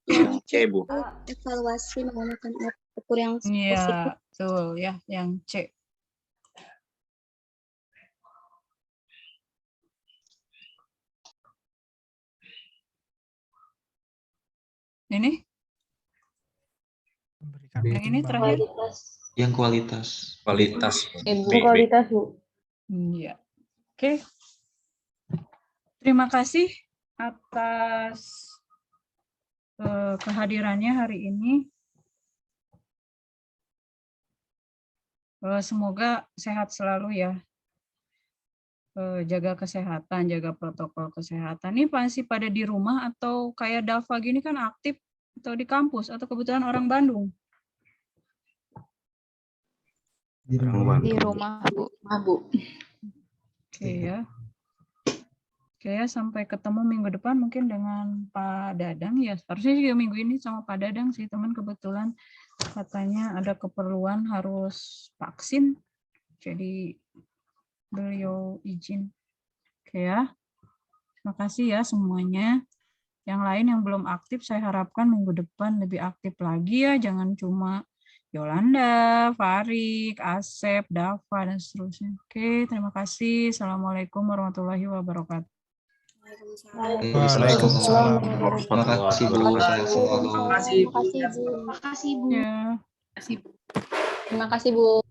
Yang C, Bu. Evaluasi menggunakan ukur yang spesifik. Iya, betul ya, yang C. Ini? Yang ini terakhir? Yang kualitas. Kualitas. Kualitas, Bu. Iya. Oke. Terima kasih atas kehadirannya hari ini. Semoga sehat selalu ya. Jaga kesehatan, jaga protokol kesehatan. Ini masih pada di rumah atau kayak Dava gini kan aktif atau di kampus atau kebetulan orang Bandung? Di rumah. Di rumah, Bu. Oke ya. Oke ya, sampai ketemu minggu depan mungkin dengan Pak Dadang ya. Harusnya juga minggu ini sama Pak Dadang sih, teman kebetulan katanya ada keperluan harus vaksin. Jadi beliau izin. Oke ya. Terima kasih ya semuanya. Yang lain yang belum aktif saya harapkan minggu depan lebih aktif lagi ya. Jangan cuma Yolanda, Farik, Asep, Dava, dan seterusnya. Oke, terima kasih. Assalamualaikum warahmatullahi wabarakatuh. Waalaikumsalam. Terima kasih Bu. Terima kasih Bu. Terima kasih Bu. Ya. Terima kasih Bu.